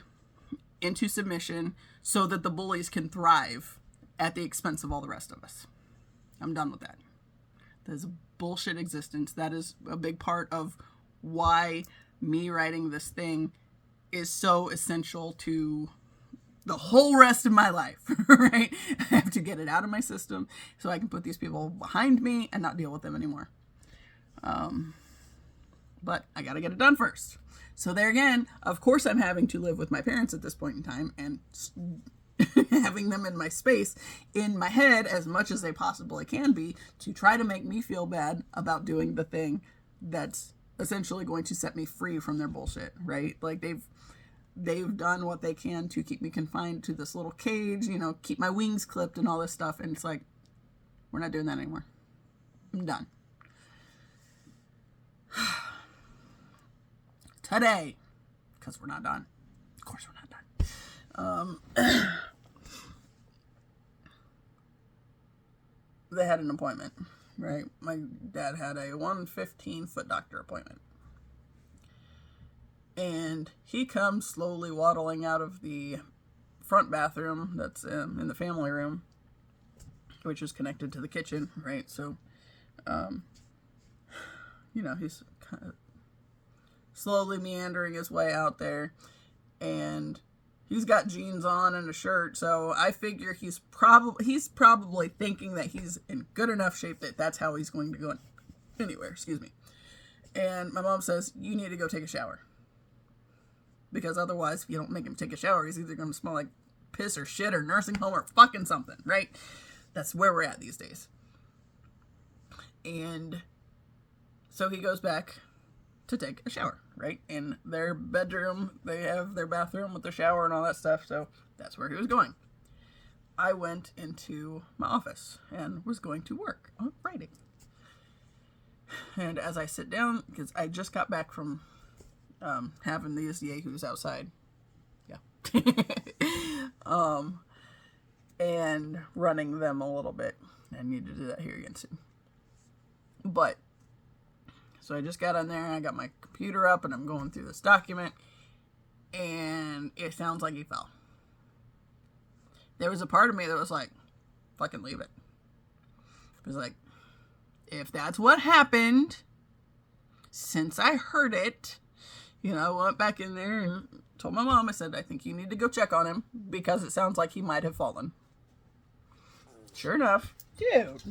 into submission so that the bullies can thrive at the expense of all the rest of us. I'm done with that. That is a bullshit existence. That is a big part of why me writing this thing is so essential to the whole rest of my life, right? I have to get it out of my system so I can put these people behind me and not deal with them anymore. But I gotta get it done first. So there again, of course I'm having to live with my parents at this point in time and having them in my space, in my head, as much as they possibly can be, to try to make me feel bad about doing the thing that's essentially going to set me free from their bullshit, right? Like they've done what they can to keep me confined to this little cage, you know, keep my wings clipped and all this stuff, and it's like, we're not doing that anymore. I'm done. Today, because we're not done. Of course we're not done. They had an appointment, right? My dad had a 115-foot doctor appointment. And he comes slowly waddling out of the front bathroom that's in the family room, which is connected to the kitchen, right? So, you know, he's kind of slowly meandering his way out there, and he's got jeans on and a shirt, so I figure he's probably thinking that he's in good enough shape that that's how he's going to go anywhere, excuse me. And my mom says, you need to go take a shower. Because otherwise, if you don't make him take a shower, he's either going to smell like piss or shit or nursing home or fucking something, right? That's where we're at these days. And so he goes back to take a shower, right? In their bedroom, they have their bathroom with their shower and all that stuff, so that's where he was going. I went into my office and was going to work on writing. And as I sit down, because I just got back from having these yahoos outside. Yeah. And running them a little bit. I need to do that here again soon. But, so I just got on there and I got my computer up and I'm going through this document. And it sounds like he fell. There was a part of me that was like, fucking leave it. It was like, if that's what happened, since I heard it, I went back in there and told my mom, I said, I think you need to go check on him because it sounds like he might have fallen. Sure enough, dude.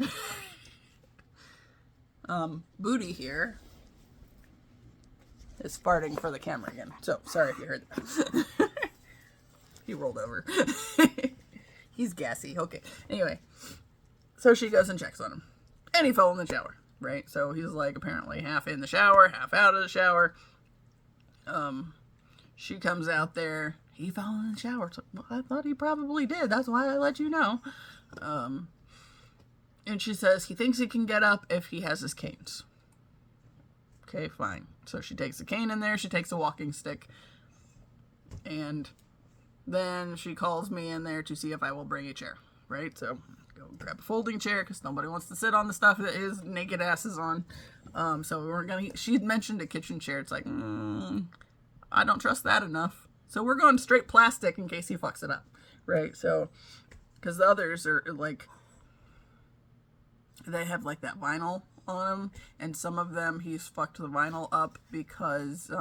Booty here is farting for the camera again. So, sorry if you heard that. He rolled over. He's gassy. Okay. Anyway, so she goes and checks on him. And he fell in the shower, right? So he's like apparently half in the shower, half out of the shower. She comes out there. He fell in the shower. It's like, well, I thought he probably did. That's why I let you know. And she says he thinks he can get up if he has his canes. Okay, fine. So she takes a cane in there. She takes a walking stick. And then she calls me in there to see if I will bring a chair, right? So go grab a folding chair because nobody wants to sit on the stuff that his naked ass is on. So we weren't gonna. She'd mentioned a kitchen chair. It's like, I don't trust that enough. So we're going straight plastic in case he fucks it up, right? So, because the others are like, they have like that vinyl on them, and some of them he's fucked the vinyl up because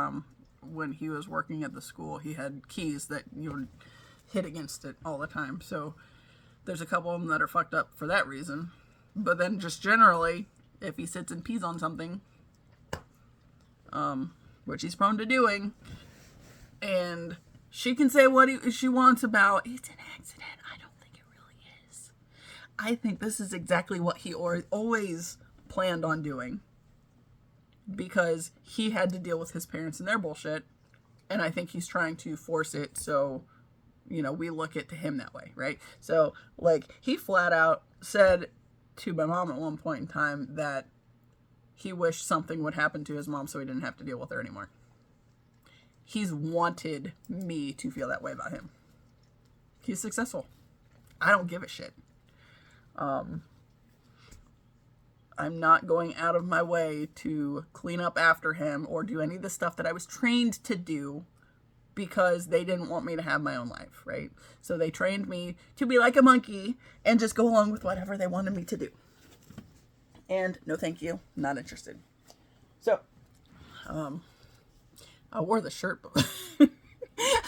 when he was working at the school, he had keys that you would hit against it all the time. So there's a couple of them that are fucked up for that reason. But then just generally, if he sits and pees on something, which he's prone to doing, and she can say what she wants about, it's an accident. I don't think it really is. I think this is exactly what he always planned on doing. Because he had to deal with his parents and their bullshit. And I think he's trying to force it so, we look at to him that way, right? So, like, he flat out said to my mom at one point in time that he wished something would happen to his mom so he didn't have to deal with her anymore. He's wanted me to feel that way about him. He's successful. I don't give a shit. I'm not going out of my way to clean up after him or do any of the stuff that I was trained to do because they didn't want me to have my own life, right? So they trained me to be like a monkey and just go along with whatever they wanted me to do. And no thank you, not interested. So, I wore the shirt, but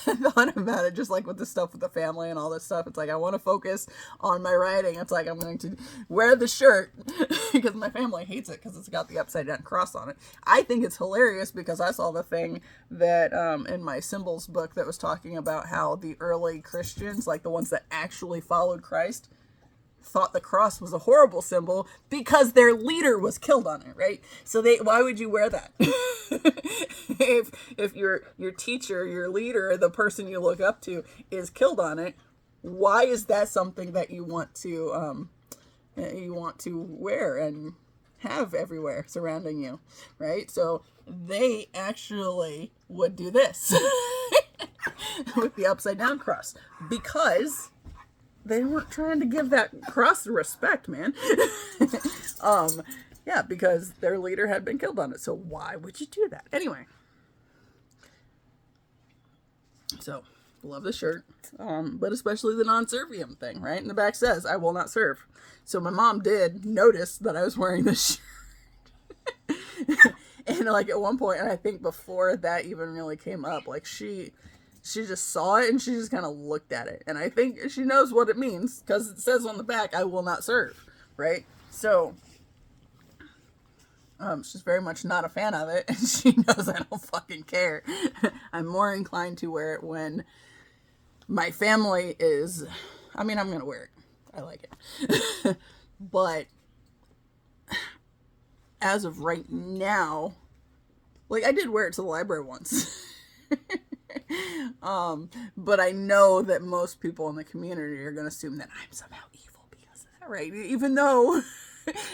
I thought about it just like with the stuff with the family and all this stuff. It's like, I want to focus on my writing. It's like, I'm going to wear the shirt because my family hates it because it's got the upside down cross on it. I think it's hilarious because I saw the thing that in my symbols book that was talking about how the early Christians, like the ones that actually followed Christ, thought the cross was a horrible symbol because their leader was killed on it, right? So why would you wear that? if your teacher, your leader, the person you look up to is killed on it, why is that something that you want to wear and have everywhere surrounding you, right? So they actually would do this with the upside down cross because they weren't trying to give that cross respect, man. Yeah, because their leader had been killed on it. So why would you do that? Anyway. So, love the shirt. But especially the non-servium thing, right? In the back says, I will not serve. So my mom did notice that I was wearing this shirt. And like at one point, and I think before that even really came up, like she just saw it and she just kind of looked at it. And I think she knows what it means because it says on the back, I will not serve, right? So, she's very much not a fan of it and she knows I don't fucking care. I'm more inclined to wear it when My family is, I mean, I'm going to wear it. I like it. But as of right now, like, I did wear it to the library once. But I know that most people in the community are going to assume that I'm somehow evil because of that, right? Even though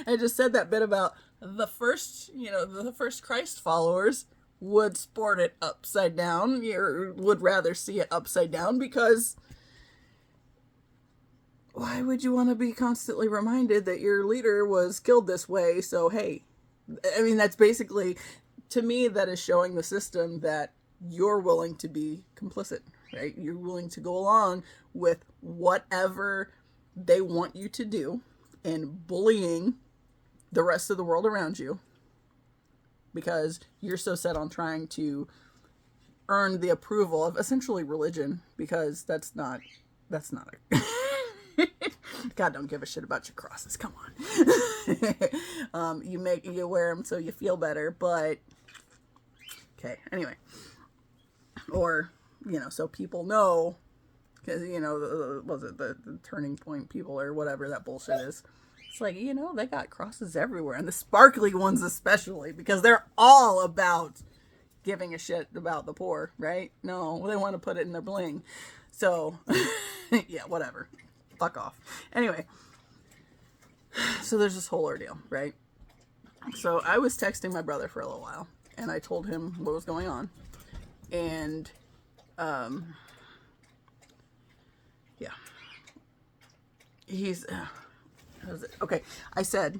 I just said that bit about the first, the first Christ followers would sport it upside down, or would rather see it upside down, because why would you want to be constantly reminded that your leader was killed this way? So, hey, I mean, that's basically, to me, that is showing the system that you're willing to be complicit, right? You're willing to go along with whatever they want you to do and bullying the rest of the world around you because you're so set on trying to earn the approval of essentially religion, because that's not a God don't give a shit about your crosses. Come on. You wear them so you feel better, but okay. Anyway, or so people know, because was it the turning point people or whatever that bullshit is. It's like, they got crosses everywhere, and the sparkly ones especially, because they're all about giving a shit about the poor, right? No, they want to put it in their bling. So, yeah, whatever. Fuck off. Anyway, so there's this whole ordeal, right? So I was texting my brother for a little while, and I told him what was going on. And, yeah. He's... okay, I said...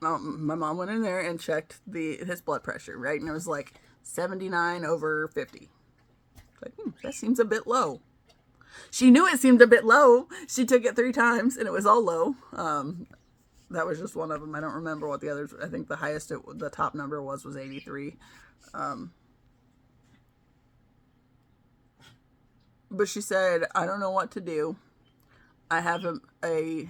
my mom went in there and checked his blood pressure, right? And it was like 79/50. Like, that seems a bit low. She knew it seemed a bit low. She took it 3 times, and it was all low. That was just one of them. I don't remember what the others. I think the highest, the top number was 83. But she said, I don't know what to do. I have a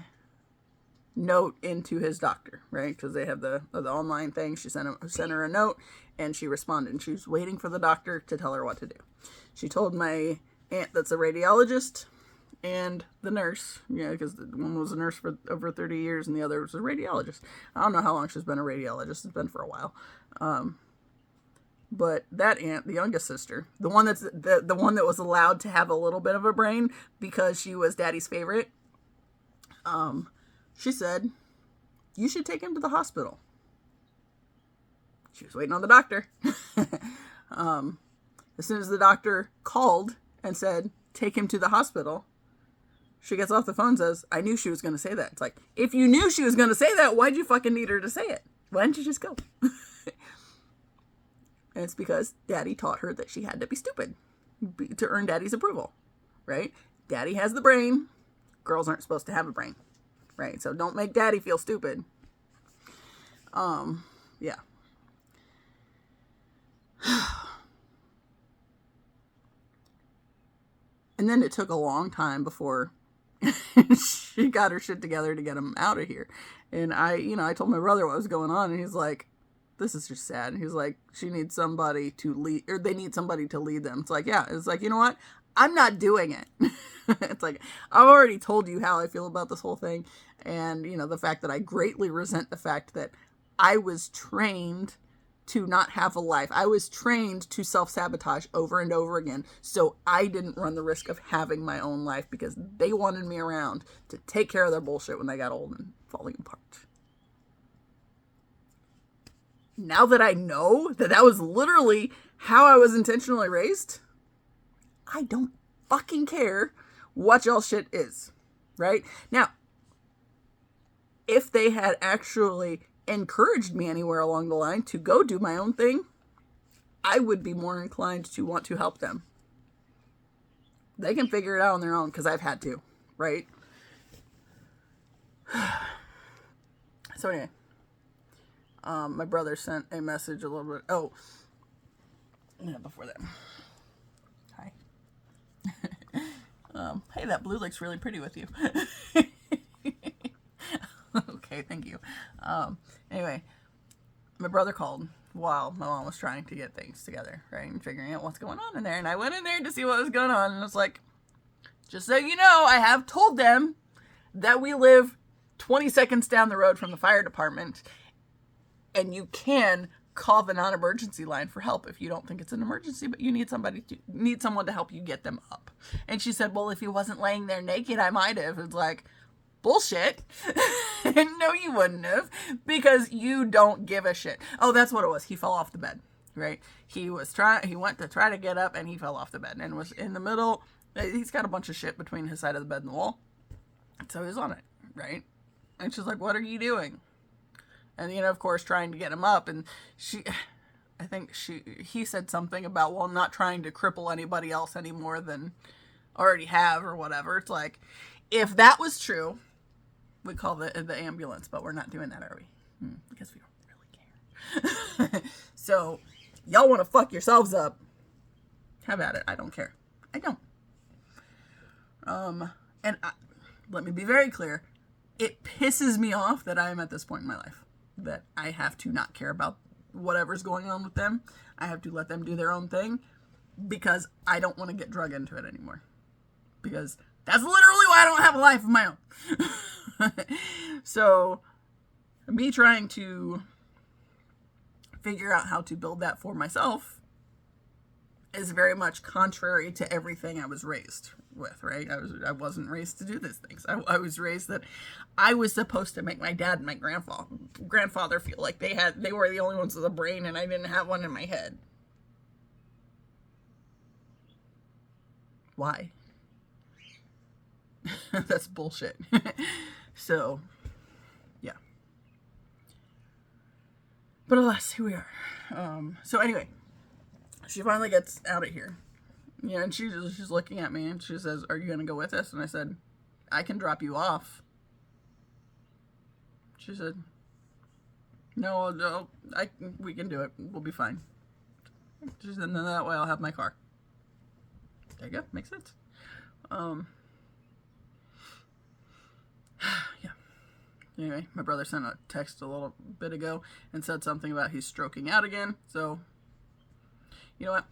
note into his doctor, right? Because they have the online thing. She sent her a note, and she responded. And she was waiting for the doctor to tell her what to do. She told my aunt that's a radiologist and the nurse, because one was a nurse for over 30 years and the other was a radiologist. I don't know how long she's been a radiologist. It's been for a while. But that aunt, the youngest sister, the one that's the one that was allowed to have a little bit of a brain because she was daddy's favorite, she said, you should take him to the hospital. She was waiting on the doctor. As soon as the doctor called and said, take him to the hospital, she gets off the phone and says, I knew she was going to say that. It's like, if you knew she was going to say that, why'd you fucking need her to say it? Why didn't you just go? And it's because daddy taught her that she had to be stupid to earn daddy's approval, right? Daddy has the brain. Girls aren't supposed to have a brain, right? So don't make daddy feel stupid. Yeah. And then it took a long time before she got her shit together to get him out of here. And I told my brother what was going on, and he's like, this is just sad. He's like, she needs somebody to lead, or they need somebody to lead them. It's like, yeah. It's like, you know what? I'm not doing it. It's like, I've already told you how I feel about this whole thing. And, the fact that I greatly resent the fact that I was trained to not have a life. I was trained to self-sabotage over and over again. So I didn't run the risk of having my own life because they wanted me around to take care of their bullshit when they got old and falling apart. Now that I know that was literally how I was intentionally raised, I don't fucking care what y'all shit is, right? Now, if they had actually encouraged me anywhere along the line to go do my own thing, I would be more inclined to want to help them. They can figure it out on their own because I've had to, right? So anyway. My brother sent a message a little bit. Oh, yeah, before that. Hi. Hey, that blue looks really pretty with you. Okay, thank you. Anyway, my brother called while my mom was trying to get things together, right, and figuring out what's going on in there. And I went in there to see what was going on, and it's like, just so you know, I have told them that we live 20 seconds down the road from the fire department, and you can call the non-emergency line for help if you don't think it's an emergency, but you need someone to help you get them up. And she said, well, if he wasn't laying there naked, I might have. It's like, bullshit. No, you wouldn't have, because you don't give a shit. Oh, that's what it was. He fell off the bed, right? He went to try to get up, and he fell off the bed and was in the middle. He's got a bunch of shit between his side of the bed and the wall. So he's on it, right? And she's like, what are you doing? And, of course, trying to get him up. And he said something about, well, not trying to cripple anybody else any more than already have or whatever. It's like, if that was true, we'd call the ambulance, but we're not doing that, are we? Because we don't really care. So, y'all want to fuck yourselves up, have at it. I don't care. I don't. Let me be very clear. It pisses me off that I am at this point in my life, that I have to not care about whatever's going on with them. I have to let them do their own thing because I don't want to get drug into it anymore. Because that's literally why I don't have a life of my own. So, me trying to figure out how to build that for myself is very much contrary to everything I was raised with, right? I wasn't raised to do these things. I was raised that I was supposed to make my dad and my grandfather feel like they were the only ones with a brain, and I didn't have one in my head. Why? That's bullshit. So, yeah. But alas, here we are. So anyway, she finally gets out of here. Yeah, and she's looking at me, and she says, are you going to go with us? And I said, I can drop you off. She said, no, we can do it. We'll be fine. She said, then that way I'll have my car. There you go. Makes sense. Yeah. Anyway, my brother sent a text a little bit ago and said something about he's stroking out again. So, you know what?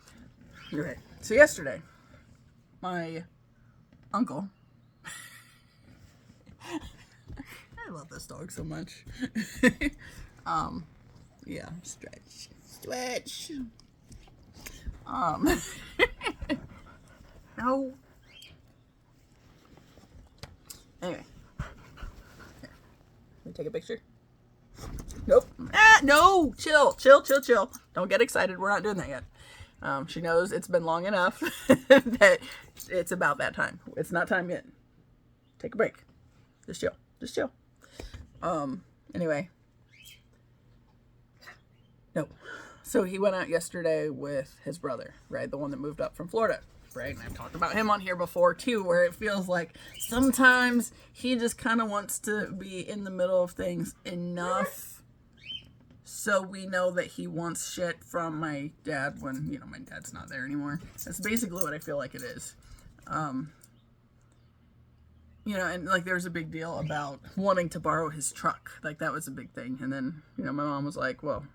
You're right. So yesterday, my uncle, I love this dog so much. Yeah, stretch. No. Anyway. Here. Let me take a picture. Nope. No! Chill. Don't get excited. We're not doing that yet. She knows it's been long enough that it's about that time. It's not time yet. Take a break. Just chill. Anyway. No. So he went out yesterday with his brother, right? The one that moved up from Florida, right? And I've talked about him on here before too, where it feels like sometimes he just kind of wants to be in the middle of things enough so we know that he wants shit from my dad when, my dad's not there anymore. That's basically what I feel like it is. And like there was a big deal about wanting to borrow his truck. Like that was a big thing. And then, my mom was like, well,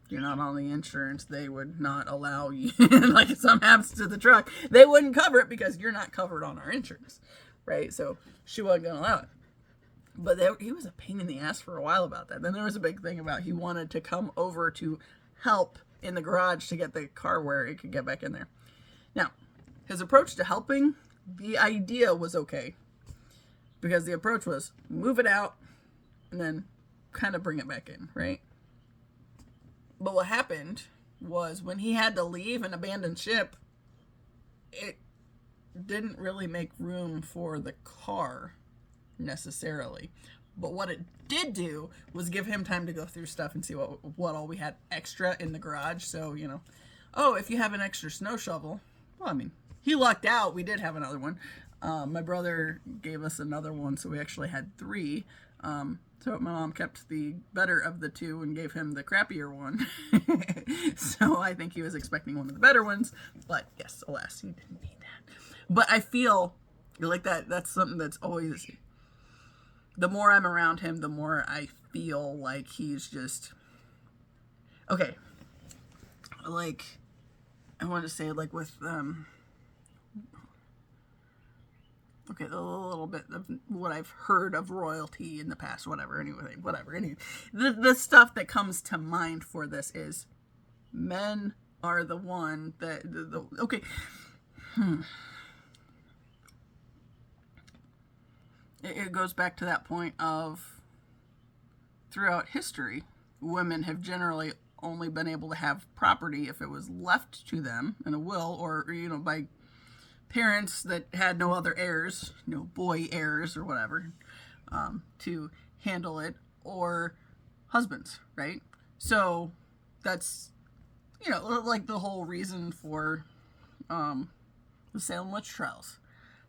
you're not on the insurance. They would not allow you, like if something happens to the truck, they wouldn't cover it because you're not covered on our insurance. Right. So she wasn't going to allow it. But he was a pain in the ass for a while about that. Then there was a big thing about he wanted to come over to help in the garage to get the car where it could get back in there. Now, his approach to helping, the idea was okay. Because the approach was move it out and then kind of bring it back in, right? But what happened was when he had to leave and abandon ship, it didn't really make room for the car necessarily. But what it did do was give him time to go through stuff and see what all we had extra in the garage. So, if you have an extra snow shovel, well, he lucked out. We did have another one. My brother gave us another one, so we actually had 3. So my mom kept the better of the 2 and gave him the crappier one. So I think he was expecting one of the better ones. But yes, alas, he didn't need that. But I feel like that's something that's always... The more I'm around him, the more I feel like he's just... Okay, like, I want to say, like, with, okay, a little bit of what I've heard of royalty in the past, whatever, the stuff that comes to mind for this is men are the one that, okay, it goes back to that point of, throughout history, women have generally only been able to have property if it was left to them in a will, or, by parents that had no other heirs, no boy heirs or whatever, to handle it, or husbands, right? So that's, like the whole reason for the Salem witch trials.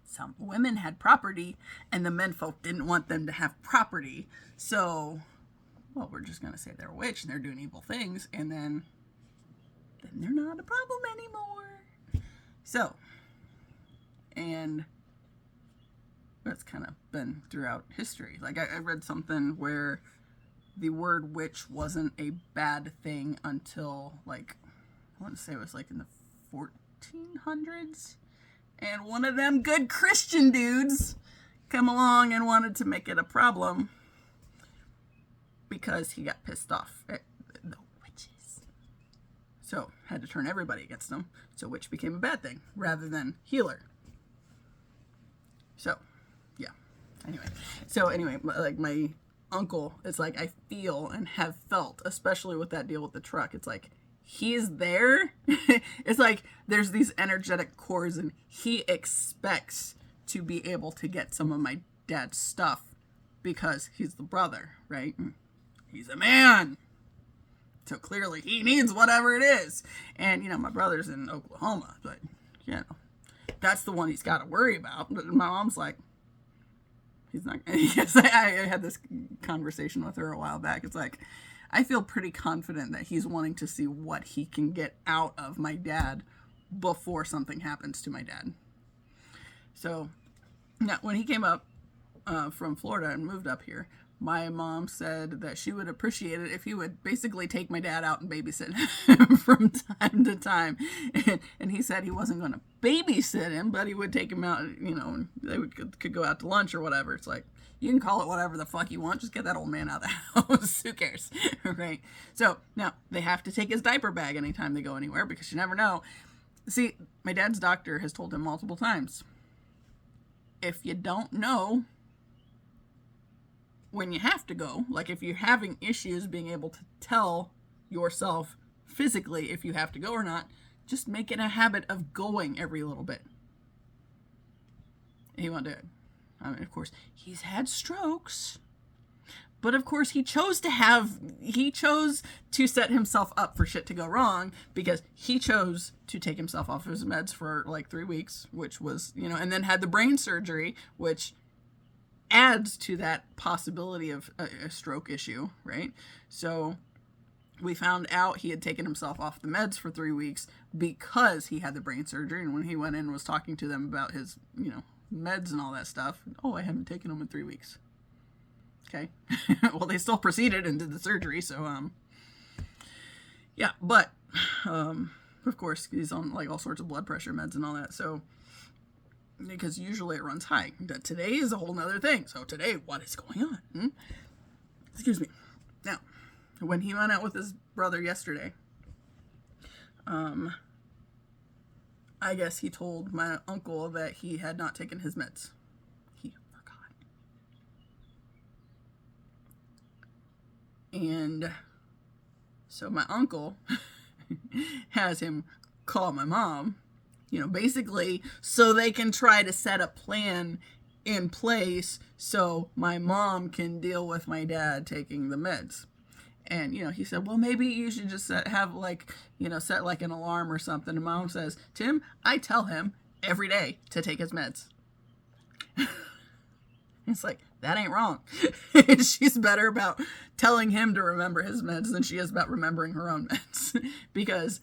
Some women had property, and the menfolk didn't want them to have property, so, well, we're just going to say they're a witch and they're doing evil things, and then they're not a problem anymore. So, and that's kind of been throughout history. Like, I read something where the word witch wasn't a bad thing until, like, I want to say it was like in the 1400s. And one of them good Christian dudes come along and wanted to make it a problem because he got pissed off at the witches. So, had to turn everybody against them. So, witch became a bad thing rather than healer. So, yeah. Anyway, like, my uncle, it's like I feel and have felt, especially with that deal with the truck, it's like he's there. It's like there's these energetic cores, and he expects to be able to get some of my dad's stuff because he's the brother, right? He's a man. So clearly he needs whatever it is. And, my brother's in Oklahoma, but, that's the one he's got to worry about. But my mom's like, he's not. Yes, I had this conversation with her a while back. It's like, I feel pretty confident that he's wanting to see what he can get out of my dad before something happens to my dad. So, now, when he came up from Florida and moved up here, my mom said that she would appreciate it if he would basically take my dad out and babysit him from time to time. And he said he wasn't going to babysit him, but he would take him out, and they could go out to lunch or whatever. It's like, you can call it whatever the fuck you want. Just get that old man out of the house. Who cares? Right? So, now, they have to take his diaper bag anytime they go anywhere because you never know. See, my dad's doctor has told him multiple times, if you don't know when you have to go, like if you're having issues being able to tell yourself physically if you have to go or not, just make it a habit of going every little bit. He won't do it. I mean, of course, he's had strokes, but of course he chose to set himself up for shit to go wrong because he chose to take himself off his meds for like 3 weeks, which was, and then had the brain surgery, which adds to that possibility of a stroke issue, right? So we found out he had taken himself off the meds for 3 weeks because he had the brain surgery. And when he went in and was talking to them about his, meds and all that stuff, I haven't taken them in 3 weeks. Okay. Well, they still proceeded and did the surgery. So, yeah, but, of course, he's on like all sorts of blood pressure meds and all that. So, because usually it runs high. Today is a whole nother thing. So today, what is going on? Excuse me. Now, when he went out with his brother yesterday, I guess he told my uncle that he had not taken his meds. He forgot. And so my uncle has him call my mom, basically so they can try to set a plan in place so my mom can deal with my dad taking the meds. And, he said, well, maybe you should just set like an alarm or something. And Mom says, Tim, I tell him every day to take his meds. It's like, that ain't wrong. She's better about telling him to remember his meds than she is about remembering her own meds. Because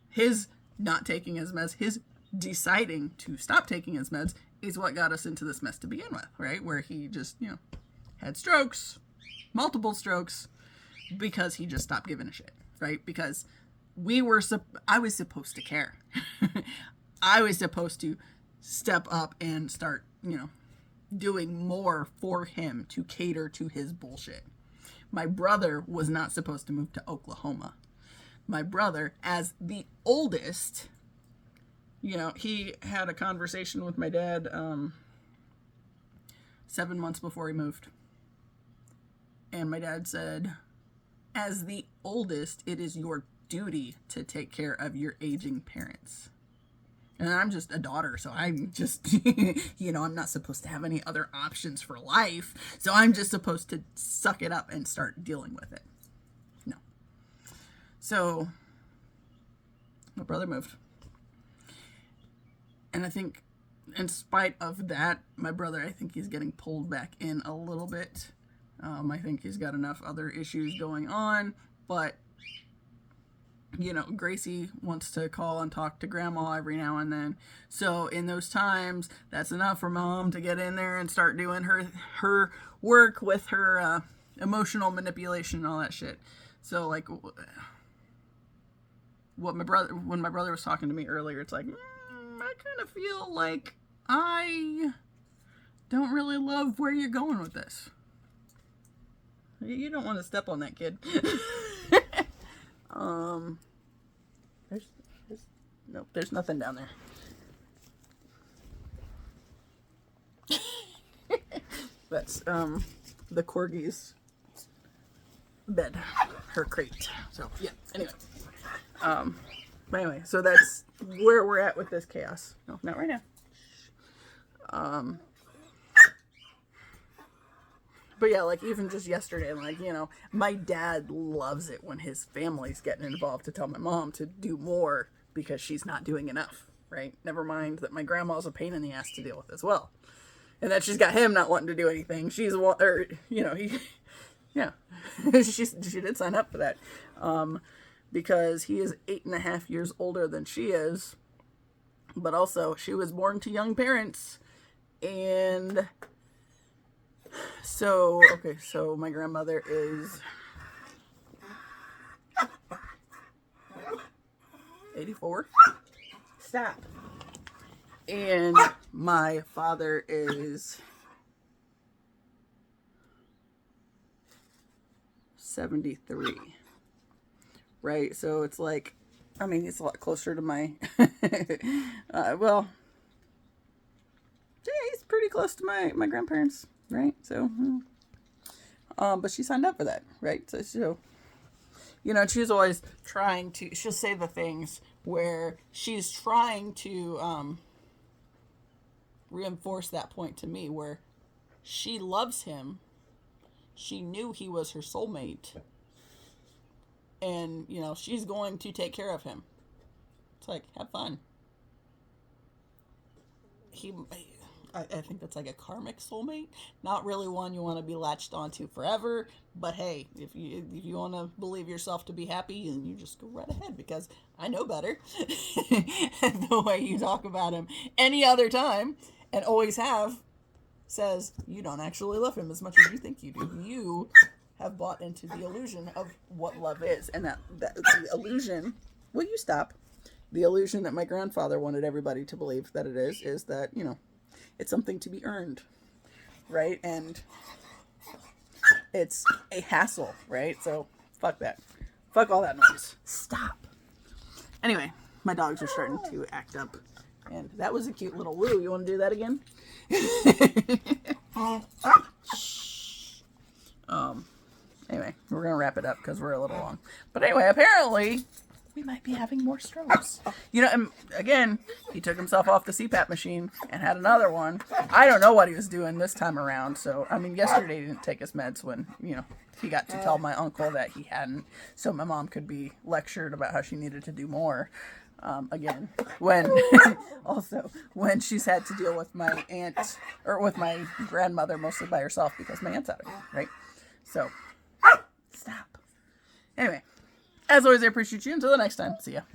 his not taking his meds, his deciding to stop taking his meds is what got us into this mess to begin with, right? Where he just, had strokes, multiple strokes, because he just stopped giving a shit, right? Because I was supposed to care. I was supposed to step up and start, doing more for him to cater to his bullshit. My brother was not supposed to move to Oklahoma. My brother, as the oldest, he had a conversation with my dad 7 months before he moved. And my dad said, as the oldest, it is your duty to take care of your aging parents. And I'm just a daughter, so I'm just, I'm not supposed to have any other options for life. So I'm just supposed to suck it up and start dealing with it. No. So my brother moved. And I think in spite of that, my brother, I think he's getting pulled back in a little bit. I think he's got enough other issues going on, but Gracie wants to call and talk to Grandma every now and then. So in those times, that's enough for Mom to get in there and start doing her work with her emotional manipulation and all that shit. So like, when my brother was talking to me earlier, it's like, I kind of feel like I don't really love where you're going with this. You don't want to step on that, kid. Nope, there's nothing down there. That's the corgi's bed, her crate. So yeah. Anyway, so that's where we're at with this chaos. No, not right now. But yeah, like even just yesterday, like, my dad loves it when his family's getting involved to tell my mom to do more because she's not doing enough, right? Never mind that my grandma's a pain in the ass to deal with as well. And that she's got him not wanting to do anything. She did sign up for that. Because he is 8.5 years older than she is. But also, she was born to young parents. And so my grandmother is 84. Stop. And my father is 73. Right? So it's like, it's a lot closer to my, yeah, he's pretty close to my grandparents, right? So, but she signed up for that, right? So, she's always trying to, she'll say the things where she's trying to, reinforce that point to me where she loves him. She knew he was her soulmate. And, she's going to take care of him. It's like, have fun. I think that's like a karmic soulmate. Not really one you want to be latched onto forever. But hey, if you want to believe yourself to be happy, then you just go right ahead. Because I know better. The way you talk about him any other time, and always have, says you don't actually love him as much as you think you do. You have bought into the illusion of what love is. And that the illusion, will you stop? The illusion that my grandfather wanted everybody to believe that it is that, it's something to be earned, right? And it's a hassle, right? So fuck that. Fuck all that noise. Stop. Anyway, my dogs are starting to act up. And that was a cute little woo. You want to do that again? Anyway, we're going to wrap it up because we're a little long. But anyway, apparently, we might be having more strokes. And again, he took himself off the CPAP machine and had another one. I don't know what he was doing this time around. So, yesterday he didn't take his meds when, he got to tell my uncle that he hadn't. So my mom could be lectured about how she needed to do more. Again, when she's had to deal with my aunt, or with my grandmother mostly by herself because my aunt's out of here, right? So, stop. Anyway, as always, I appreciate you. Until the next time, see ya.